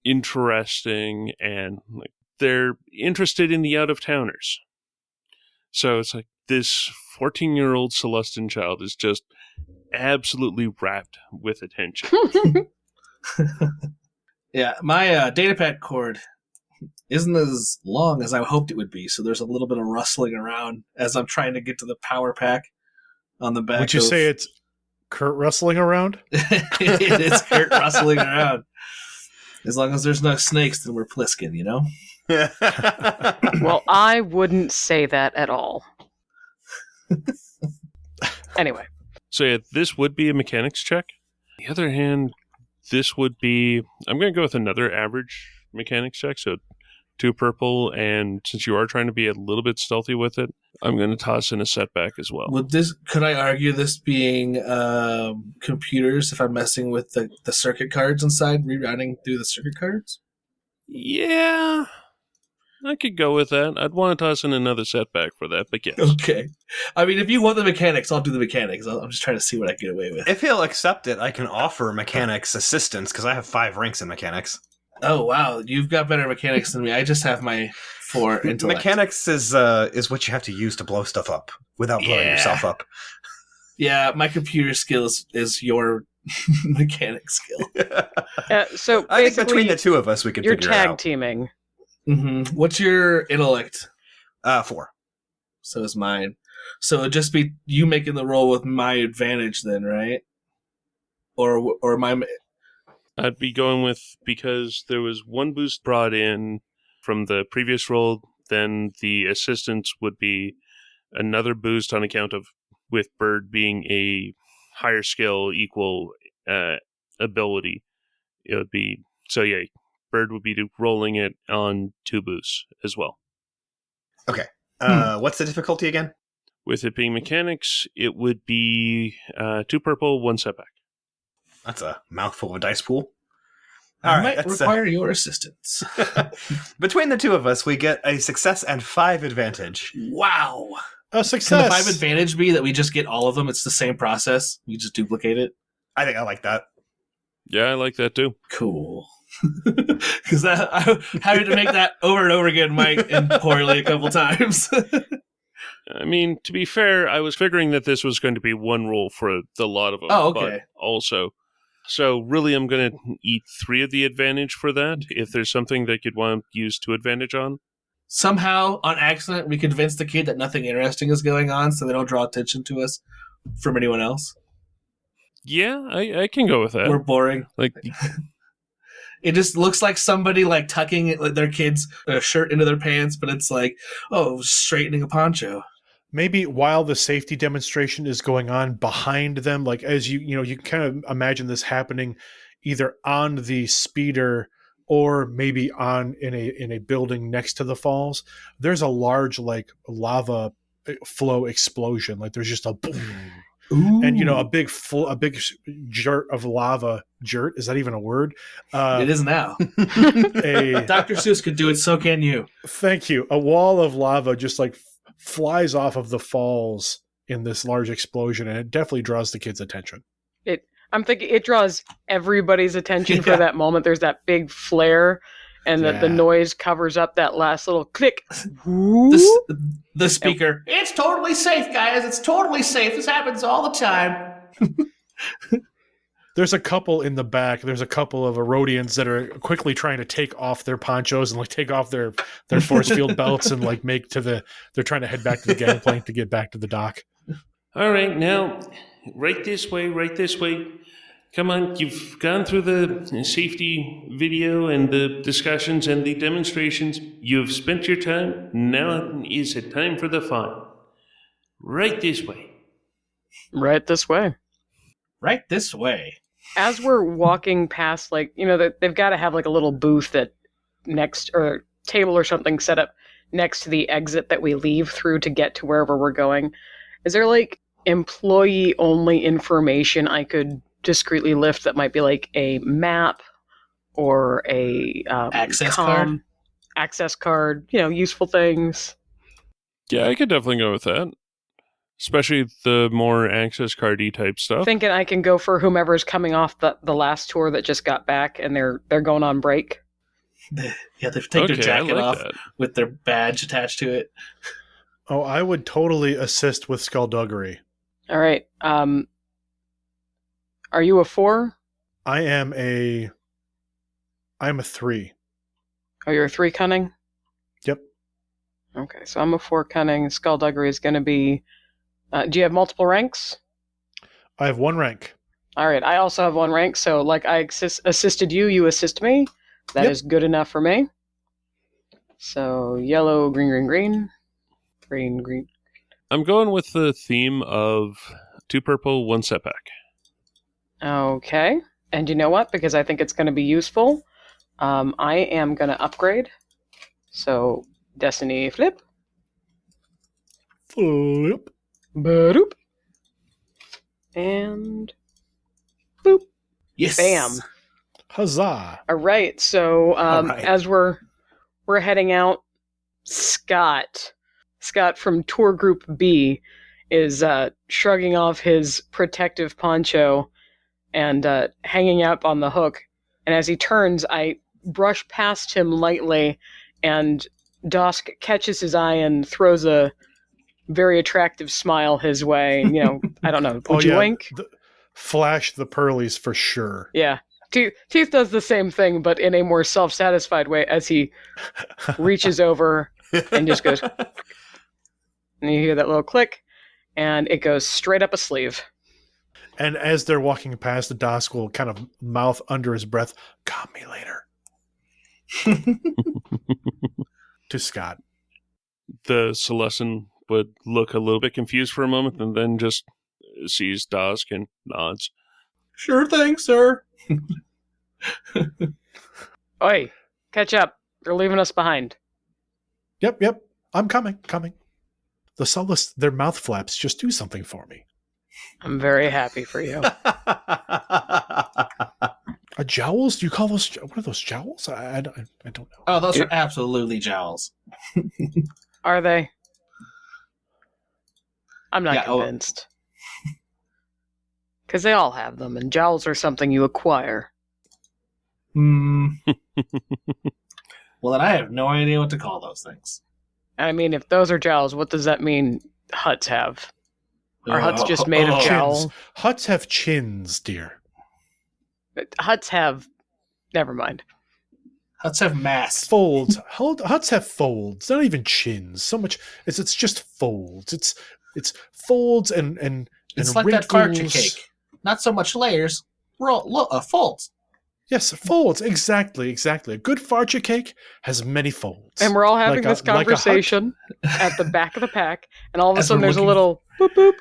interesting and like they're interested in the out-of-towners. So it's like this 14-year-old Celestin child is just absolutely wrapped with attention. Yeah, my datapad cord isn't as long as I hoped it would be, so there's a little bit of rustling around as I'm trying to get to the power pack on the back. Would you say it's Kurt rustling around? It is Kurt rustling around. As long as there's no snakes, then we're Pliskin, you know? Well, I wouldn't say that at all. Anyway. So yeah, this would be a mechanics check. On the other hand, this would be... I'm going to go with another average mechanics check, so 2 purple, and since you are trying to be a little bit stealthy with it, I'm going to toss in a setback as well. Could I argue this being computers if I'm messing with the circuit cards inside, rerouting through the circuit cards? Yeah, I could go with that. I'd want to toss in another setback for that, but yes. Okay. I mean, if you want the mechanics, I'll do the mechanics. I'm just trying to see what I can get away with. If he'll accept it, I can offer mechanics assistance because I have 5 ranks in mechanics. Oh, wow. You've got better mechanics than me. I just have my 4 intellect. Mechanics is what you have to use to blow stuff up without blowing yourself up. Yeah, my computer skill is your mechanic skill. So I think between the two of us, we can figure it out. You're tag teaming. Mm-hmm. What's your intellect? 4. So is mine. So it'd just be you making the roll with my advantage then, right? Or my... I'd be going with, because there was 1 boost brought in from the previous roll, then the assistance would be another boost on account of, with Bird being a higher skill equal ability. It would be, so yeah, Bird would be rolling it on 2 boosts as well. Okay. What's the difficulty again? With it being mechanics, it would be 2 purple, 1 setback. That's a mouthful of a dice pool. I might require your assistance. Between the two of us, we get a success and 5 advantage. Wow. A success. Can the 5 advantage be that we just get all of them? It's the same process. We just duplicate it. I think I like that. Yeah, I like that too. Cool. Because having to make that over and over again might end poorly a couple times. I mean, to be fair, I was figuring that this was going to be 1 roll for the lot of them. Oh, okay. But also, so really I'm going to eat 3 of the advantage for that, if there's something that you'd want to use 2 advantage on. Somehow, on accident, we convince the kid that nothing interesting is going on, so they don't draw attention to us from anyone else. Yeah, I can go with that. We're boring. Like, it just looks like somebody like tucking their kid's shirt into their pants, but it's like, straightening a poncho. Maybe while the safety demonstration is going on behind them, like as you kind of imagine this happening either on the speeder or maybe in a building next to the falls. There's a large like lava flow explosion. Like there's just a boom. Ooh. And a big jert of lava. Jert, is that even a word? It is now. Dr. Seuss could do it, so can you. Thank you. A wall of lava just like flies off of the falls in this large explosion, and it definitely draws the kids' attention. I'm thinking it draws everybody's attention for that moment. There's that big flare, and the noise covers up that last little click. The speaker. It's totally safe, guys. It's totally safe. This happens all the time. There's a couple in the back. There's a couple of Erodians that are quickly trying to take off their ponchos and like take off their force field belts and like they're trying to head back to the gangplank to get back to the dock. All right, now, right this way. Come on, you've gone through the safety video and the discussions and the demonstrations. You've spent your time. Now is it time for the fun. Right this way. Right this way. Right this way. As we're walking past, like, they've got to have like a little booth that next, or table or something set up next to the exit that we leave through to get to wherever we're going. Is there like employee only information I could discreetly lift that might be like a map or a access card, useful things? Yeah, I could definitely go with that. Especially the more access card-y type stuff. Thinking I can go for whomever's coming off the last tour that just got back and they're going on break. They take their Okay, I jacket like off that. with their badge attached to it. Oh, I would totally assist with skullduggery. All right. Are you a 4? I'm a 3. Oh, you're a 3 cunning? Yep. Okay, so I'm a 4 cunning. Skullduggery is going to be... do you have multiple ranks? I have 1 rank. All right, I also have 1 rank, so like I assisted you, you assist me. That is good enough for me. So yellow, green, green, green. Green, green. I'm going with the theme of 2 purple, 1 setback. Okay. And you know what? Because I think it's going to be useful, I am going to upgrade. So, Destiny flip. Flip. Boop. And boop. Yes. Bam. Huzzah. All right. So, right. as we're heading out, Scott from Tour Group B is shrugging off his protective poncho and hanging up on the hook. And as he turns, I brush past him lightly, and Dosk catches his eye and throws a very attractive smile his way. You know, I don't know. Would you wink? Flash the pearlies for sure. Yeah. Teeth does the same thing, but in a more self-satisfied way as he reaches over and just goes... And you hear that little click, and it goes straight up a sleeve. And as they're walking past, the Dosk will kind of mouth under his breath, "Calm me later." To Scott. The Celestin would look a little bit confused for a moment and then just sees Dosk and nods. Sure thing, sir. Oi, catch up. They're leaving us behind. Yep. I'm coming. The Sullust, their mouth flaps just do something for me. I'm very happy for you. Jowls? Do you call those... What are those, jowls? I don't know. Oh, those are absolutely jowls. Are they? I'm not Yeah, convinced. Because they all have them, and jowls are something you acquire. Well, then I have no idea what to call those things. I mean, if those are jowls, what does that mean huts have? Are huts just made of jowl? Chins. Huts have chins, dear. Huts have... Never mind. Huts have mass. Folds. Huts have folds. Not even chins. So much. It's just folds. It's folds and It's and like wrinkles. that farcha cake. Not so much layers. Folds. Yes, folds. Exactly. A good farcha cake has many folds. And we're all having Like a- this like a hut. conversation at the back of the pack, and all of a As sudden we're there's a looking- little boop boop,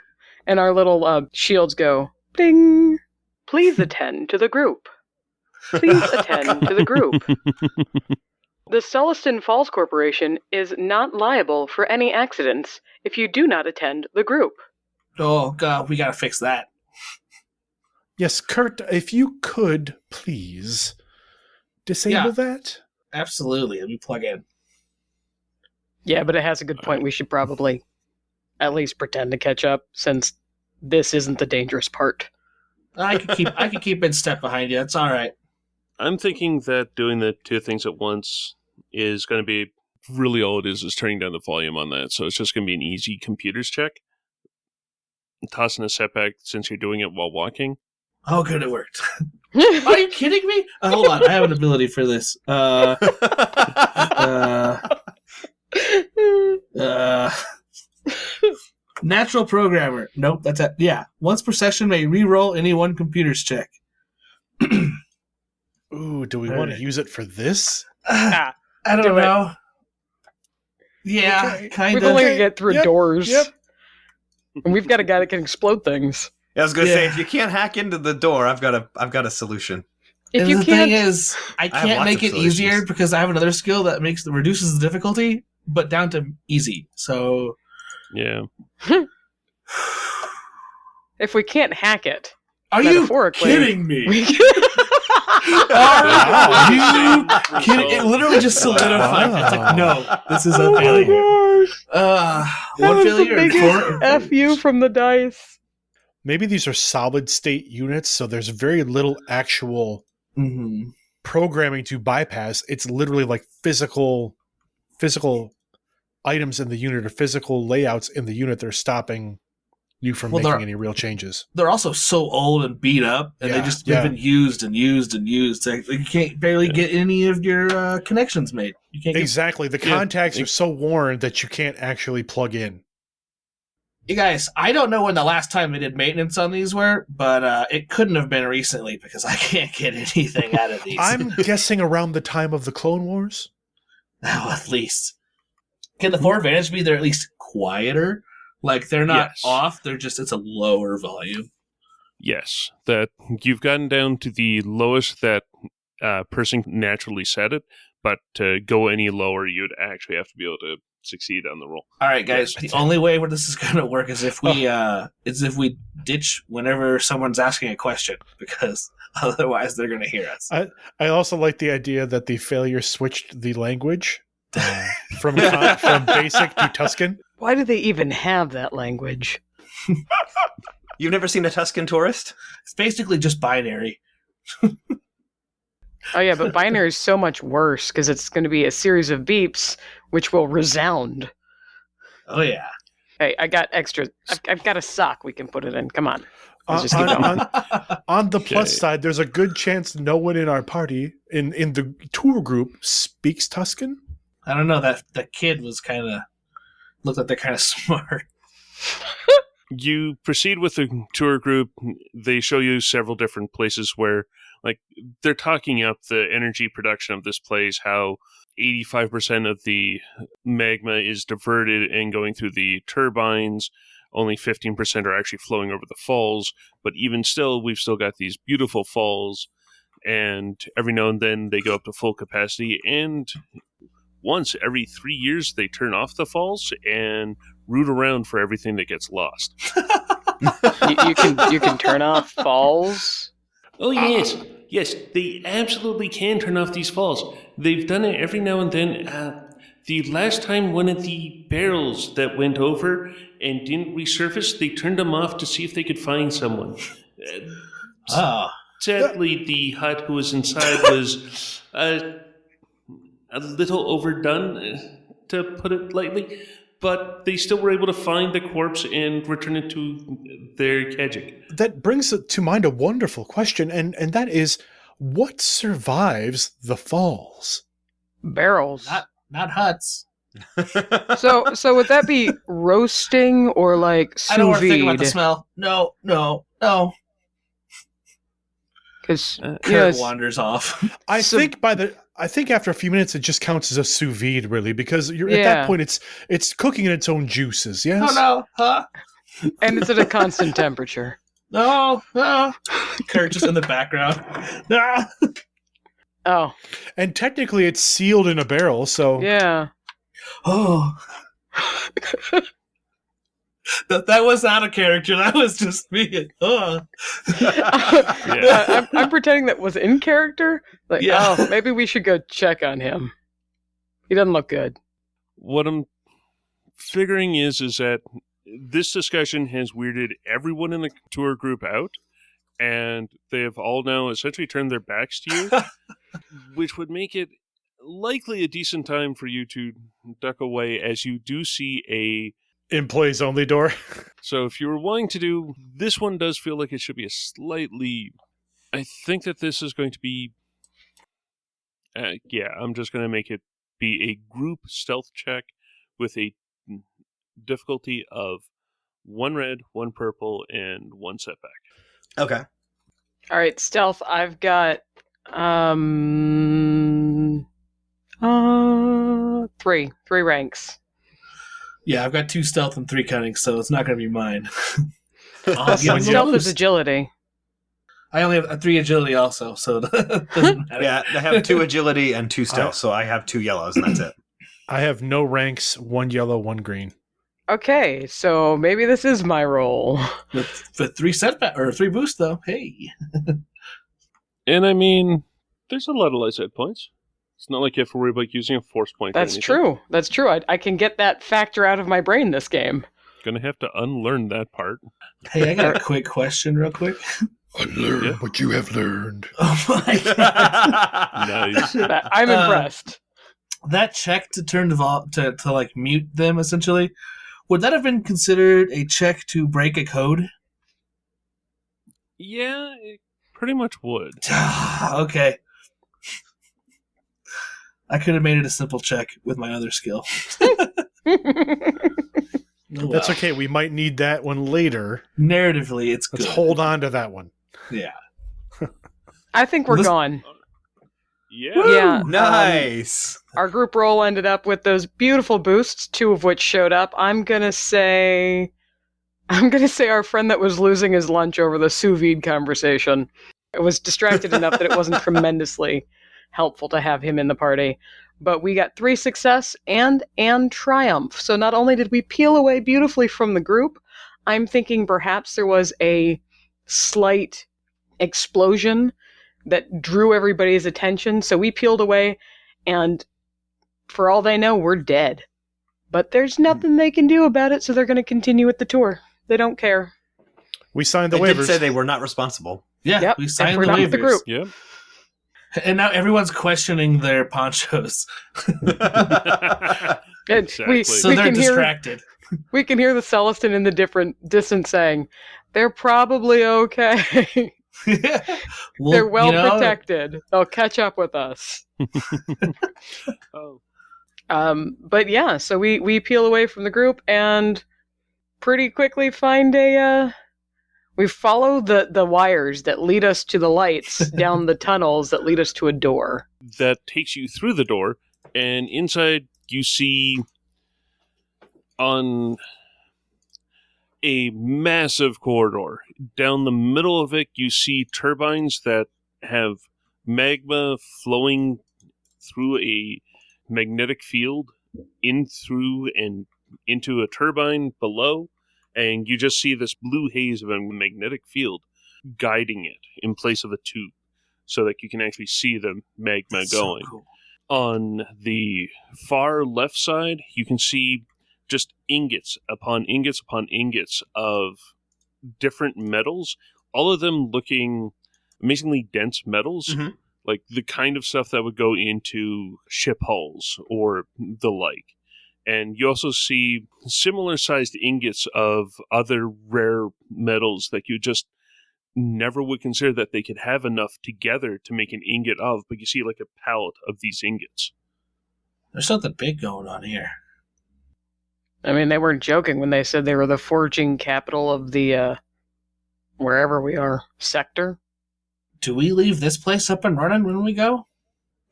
and our little shields go ding. Please attend to the group. Please attend to the group. The Celestin Falls Corporation is not liable for any accidents if you do not attend the group. Oh, God, we gotta fix that. Yes, Kurt, if you could, please, disable that. Absolutely. Let me plug in. Yeah, but it has a good point. We should probably at least pretend to catch up, since this isn't the dangerous part. I could keep in step behind you. That's all right. I'm thinking that doing the 2 things at once is going to be really all it is turning down the volume on that. So it's just going to be an easy computers check. Tossing a setback since you're doing it while walking. Oh, good, it worked. Are you kidding me? Hold on, I have an ability for this. Natural programmer. Nope, that's it. Yeah. Once per session may re-roll any one computer's check. Ooh, do we want to use it for this? I don't Do it. know. Yeah, Okay. kind We've of. only got to get through Yep, doors. yep. And we've got a guy that can explode things. I was gonna say, Yeah. if you can't hack into the door, I've got a solution. If And you the can't... thing is, I have can't lots make of it easier solutions. because I have another skill that reduces the difficulty, but down to easy. So Yeah. If we can't hack it, are you metaphorically, kidding me? we Are you kidding? It literally just solidified. Wow. It's like, no, this is a Oh my failure. gosh. That One was failure the and biggest four. F you from the dice. Maybe these are solid state units, so there's very little actual Mm-hmm. programming to bypass. It's literally like physical items in the unit or physical layouts in the unit that are stopping you from making any real changes. They're also so old and beat up, and they just have been used and used and used. Like, you can't barely get any of your connections made. You can't exactly. The contacts are so worn that you can't actually plug in. You guys, I don't know when the last time they did maintenance on these were, but it couldn't have been recently because I can't get anything out of these. I'm guessing around the time of the Clone Wars. Well, at least. Can the 4 Advantage be they're at least quieter? Like, they're not off, they're just, it's a lower volume. Yes, that you've gotten down to the lowest that person naturally set it, but to go any lower, you'd actually have to be able to succeed on the roll. All right, guys. The only way where this is going to work is if we ditch whenever someone's asking a question, because otherwise they're going to hear us. I also like the idea that the failure switched the language from basic to Tuscan. Why do they even have that language? You've never seen a Tuscan tourist? It's basically just binary. Oh yeah, but binary is so much worse because it's going to be a series of beeps which will resound. Oh yeah. Hey, I got extra. I've got a sock we can put it in. Come on. On the plus side, there's a good chance no one in our party in the tour group speaks Tuscan. I don't know. That kid was looked like they're kind of smart. You proceed with the tour group. They show you several different places where, like, they're talking up the energy production of this place, how 85% of the magma is diverted and going through the turbines. Only 15% are actually flowing over the falls. But even still, we've still got these beautiful falls. And every now and then they go up to full capacity. And once every 3 years, they turn off the falls and root around for everything that gets lost. you can turn off falls? Oh, yes. Yes, they absolutely can turn off these falls. They've done it every now and then. The last time one of the barrels that went over and didn't resurface, they turned them off to see if they could find someone. Sadly, the hut who was inside was a little overdone, to put it lightly. But they still were able to find the corpse and return it to their Kajik. That brings to mind a wonderful question, and that is, what survives the falls? Barrels. Not huts. So would that be roasting or like sous vide? I don't want to think about the smell. No. Because Kurt wanders off. I think after a few minutes it just counts as a sous vide, really, because at that point it's cooking in its own juices. Yes. Oh no, huh? And it's at a constant temperature. No. Kurt just in the background. No. Oh. And technically it's sealed in a barrel, so yeah. Oh. That was not a character. That was just me. I'm pretending that was in character. Like, maybe we should go check on him. He doesn't look good. What I'm figuring is that this discussion has weirded everyone in the tour group out, and they have all now essentially turned their backs to you, which would make it likely a decent time for you to duck away, as you do see a employees only door. So if you were wanting to do, this one does feel like it should be a slightly, I think that this is going to be, I'm just going to make it be a group stealth check with a difficulty of 1 red, 1 purple, and 1 setback. Okay. All right, stealth. I've got 3 ranks. Yeah, I've got 2 stealth and 3 cunning, so it's not going to be mine. Stealth is agility. I only have 3 agility also, so it doesn't matter. Yeah, I have 2 agility and 2 stealth, so I have 2 yellows, and that's it. I have no ranks, 1 yellow, 1 green. Okay, so maybe this is my role. With 3 setback or 3 boost, though. Hey. And I mean, there's a lot of light side points. It's not like you have to worry about using a force point. That's true. That's true. I can get that factor out of my brain this game. Gonna have to unlearn that part. Hey, I got a quick question real quick. Unlearn Yeah. what you have learned. Oh my god! Nice. I'm impressed. That check to turn to like mute them essentially, would that have been considered a check to break a code? Yeah, it pretty much would. Okay. I could have made it a simple check with my other skill. Oh, That's well. okay. We might need that one later. Narratively, it's Let's good. hold on to that one. Yeah. I think we're Listen- gone. Yeah. Yeah. Nice. Our group roll ended up with those beautiful boosts, 2 of which showed up. I'm gonna say our friend that was losing his lunch over the sous vide conversation. It was distracted enough that it wasn't tremendously helpful to have him in the party. But we got 3 success and triumph. So not only did we peel away beautifully from the group, I'm thinking perhaps there was a slight explosion that drew everybody's attention. So we peeled away, and for all they know, we're dead. But there's nothing they can do about it, so they're going to continue with the tour. They don't care. We signed the They waivers. did say they were not responsible. Yeah, Yep, we and signed we're the not waivers. with the group. Yeah. And now everyone's questioning their ponchos. And Exactly. So we they're can distracted. we can hear the Celestin in the different distance saying, "They're probably okay. Well, They're well you know, protected. They'll catch up with us." Oh. But yeah, so we peel away from the group and pretty quickly find we follow the wires that lead us to the lights down the tunnels that lead us to a door. That takes you through the door, and inside you see on a massive corridor. Down the middle of it, you see turbines that have magma flowing through a magnetic field in through and into a turbine below, and you just see this blue haze of a magnetic field guiding it in place of a tube so that you can actually see the magma That's so going. cool. On the far left side, you can see just ingots upon ingots upon ingots of different metals, all of them looking amazingly dense metals, Mhm. like the kind of stuff that would go into ship hulls or the like. And you also see similar sized ingots of other rare metals that you just never would consider that they could have enough together to make an ingot of, but you see like a pallet of these ingots. There's something big going on here. I mean, they weren't joking when they said they were the forging capital of the wherever we are sector. Do we leave this place up and running when we go?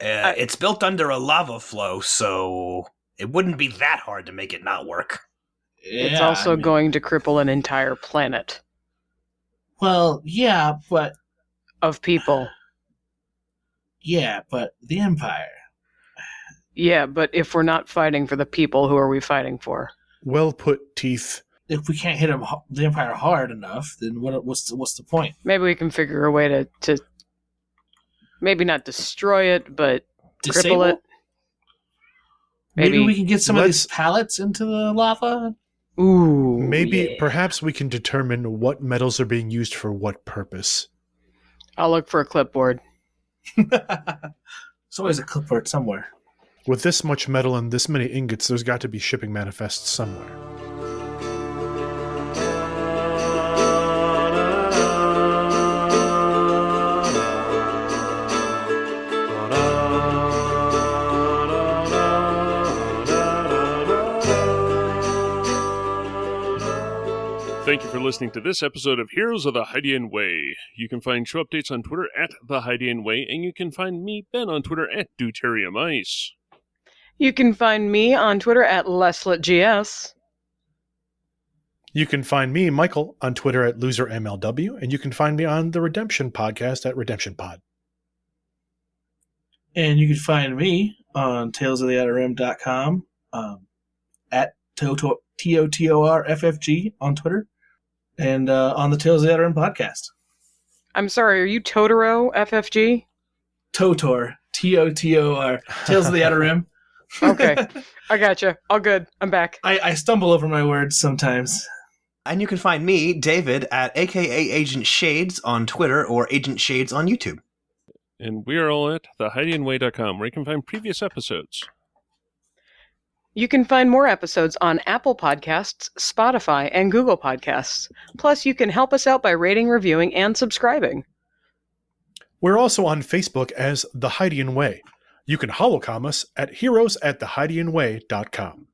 It's built under a lava flow, so it wouldn't be that hard to make it not work. It's Yeah, also I mean- going to cripple an entire planet Well, yeah, but of people. the Empire. Yeah, but if we're not fighting for the people, who are we fighting for? Well put, Teeth. If we can't hit the Empire hard enough, then what's the point? Maybe we can figure a way to maybe not destroy it, but Disable? cripple it. Maybe Maybe- we can get some of these let's- pallets into the lava. Ooh, Maybe, yeah. perhaps we can determine what metals are being used for what purpose. I'll look for a clipboard. There's always a clipboard somewhere. With this much metal and this many ingots, there's got to be shipping manifests somewhere. Thank you for listening to this episode of Heroes of the Hydian Way. You can find show updates on Twitter at The Hydian Way, and you can find me, Ben, on Twitter at DeuteriumIce. You can find me on Twitter at LesletGS. You can find me, Michael, on Twitter at LoserMLW, and you can find me on the Redemption Podcast at RedemptionPod. And you can find me on talesoftheouterrim.com, at TOTORFFG on Twitter, and on the Tales of the Outer Rim podcast. I'm sorry, are you Totoro FFG? TOTOR, TOTOR, Tales of the Outer Rim. Okay. I gotcha. All good. I'm back. I stumble over my words sometimes. And you can find me, David, at aka Agent Shades on Twitter or Agent Shades on YouTube. And we are all at thehidingway.com, where you can find previous episodes. You can find more episodes on Apple Podcasts, Spotify, and Google Podcasts. Plus, you can help us out by rating, reviewing, and subscribing. We're also on Facebook as The Hydian Way. You can holocom us at heroes@thehydianway.com.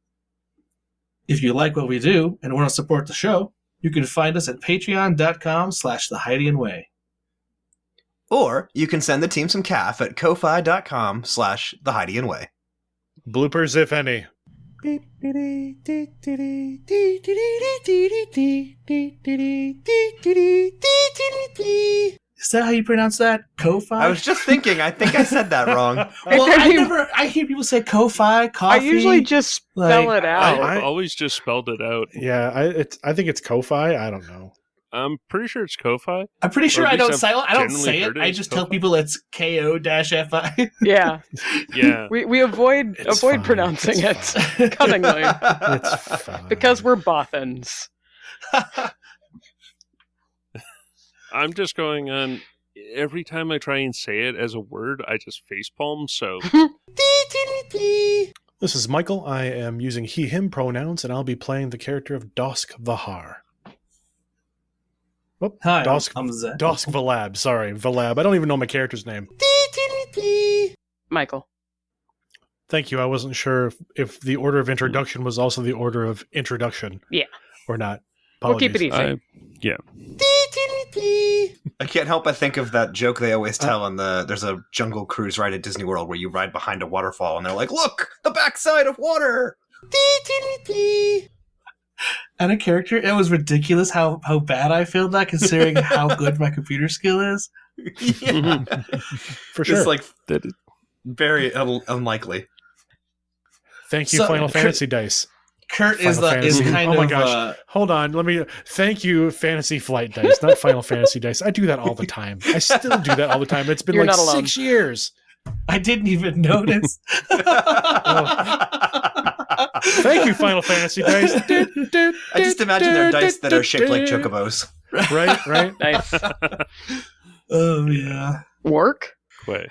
If you like what we do and want to support the show, you can find us at patreon.com/thehydianway. Or you can send the team some calf at ko-fi.com/thehydianway. Bloopers, if any. Is that how you pronounce that? Ko-fi? I was just thinking, I think I said that wrong. Well, I hear people say ko-fi, coffee. I usually just spell it out. I've always just spelled it out. Yeah, I think it's Ko-Fi. I don't know. I'm pretty sure it's Ko-Fi. I'm pretty sure I don't say generally it. heard it I as just tell Ko-Fi. people it's Ko-fi. Yeah. Yeah. We avoid It's fine. pronouncing It's it cunningly It's fine. because we're Bothans. I'm just going on. Every time I try and say it as a word, I just facepalm, so. This is Michael. I am using he, him pronouns, and I'll be playing the character of Dosk Vahar. Oh, Hi, Dosk, I'm Zach. Dosk Valab. Sorry, Valab. I don't even know my character's name. Michael. Thank you. I wasn't sure if the order of introduction was also the order of introduction. Yeah. Or not. We'll keep it Apologies. easy. Yeah. I can't help but think of that joke they always tell on there's a jungle cruise ride at Disney World where you ride behind a waterfall and they're like, look, the backside of water. And a character, it was ridiculous how bad I felt that considering how good my computer skill is. Yeah. For sure. It's like That is- very unlikely. Thank you, So- Final Fantasy Dice. Kurt is Final Fantasy. kind Oh my of gosh. Hold on. Thank you, Fantasy Flight Dice, not Final Fantasy Dice. I do that all the time. I still do that all the time. It's been You're like not alone. 6 years. I didn't even notice. Thank you, Final Fantasy Dice. I just imagine they're dice that are shaped like chocobos. Right? Nice. Oh yeah. Work? Quay.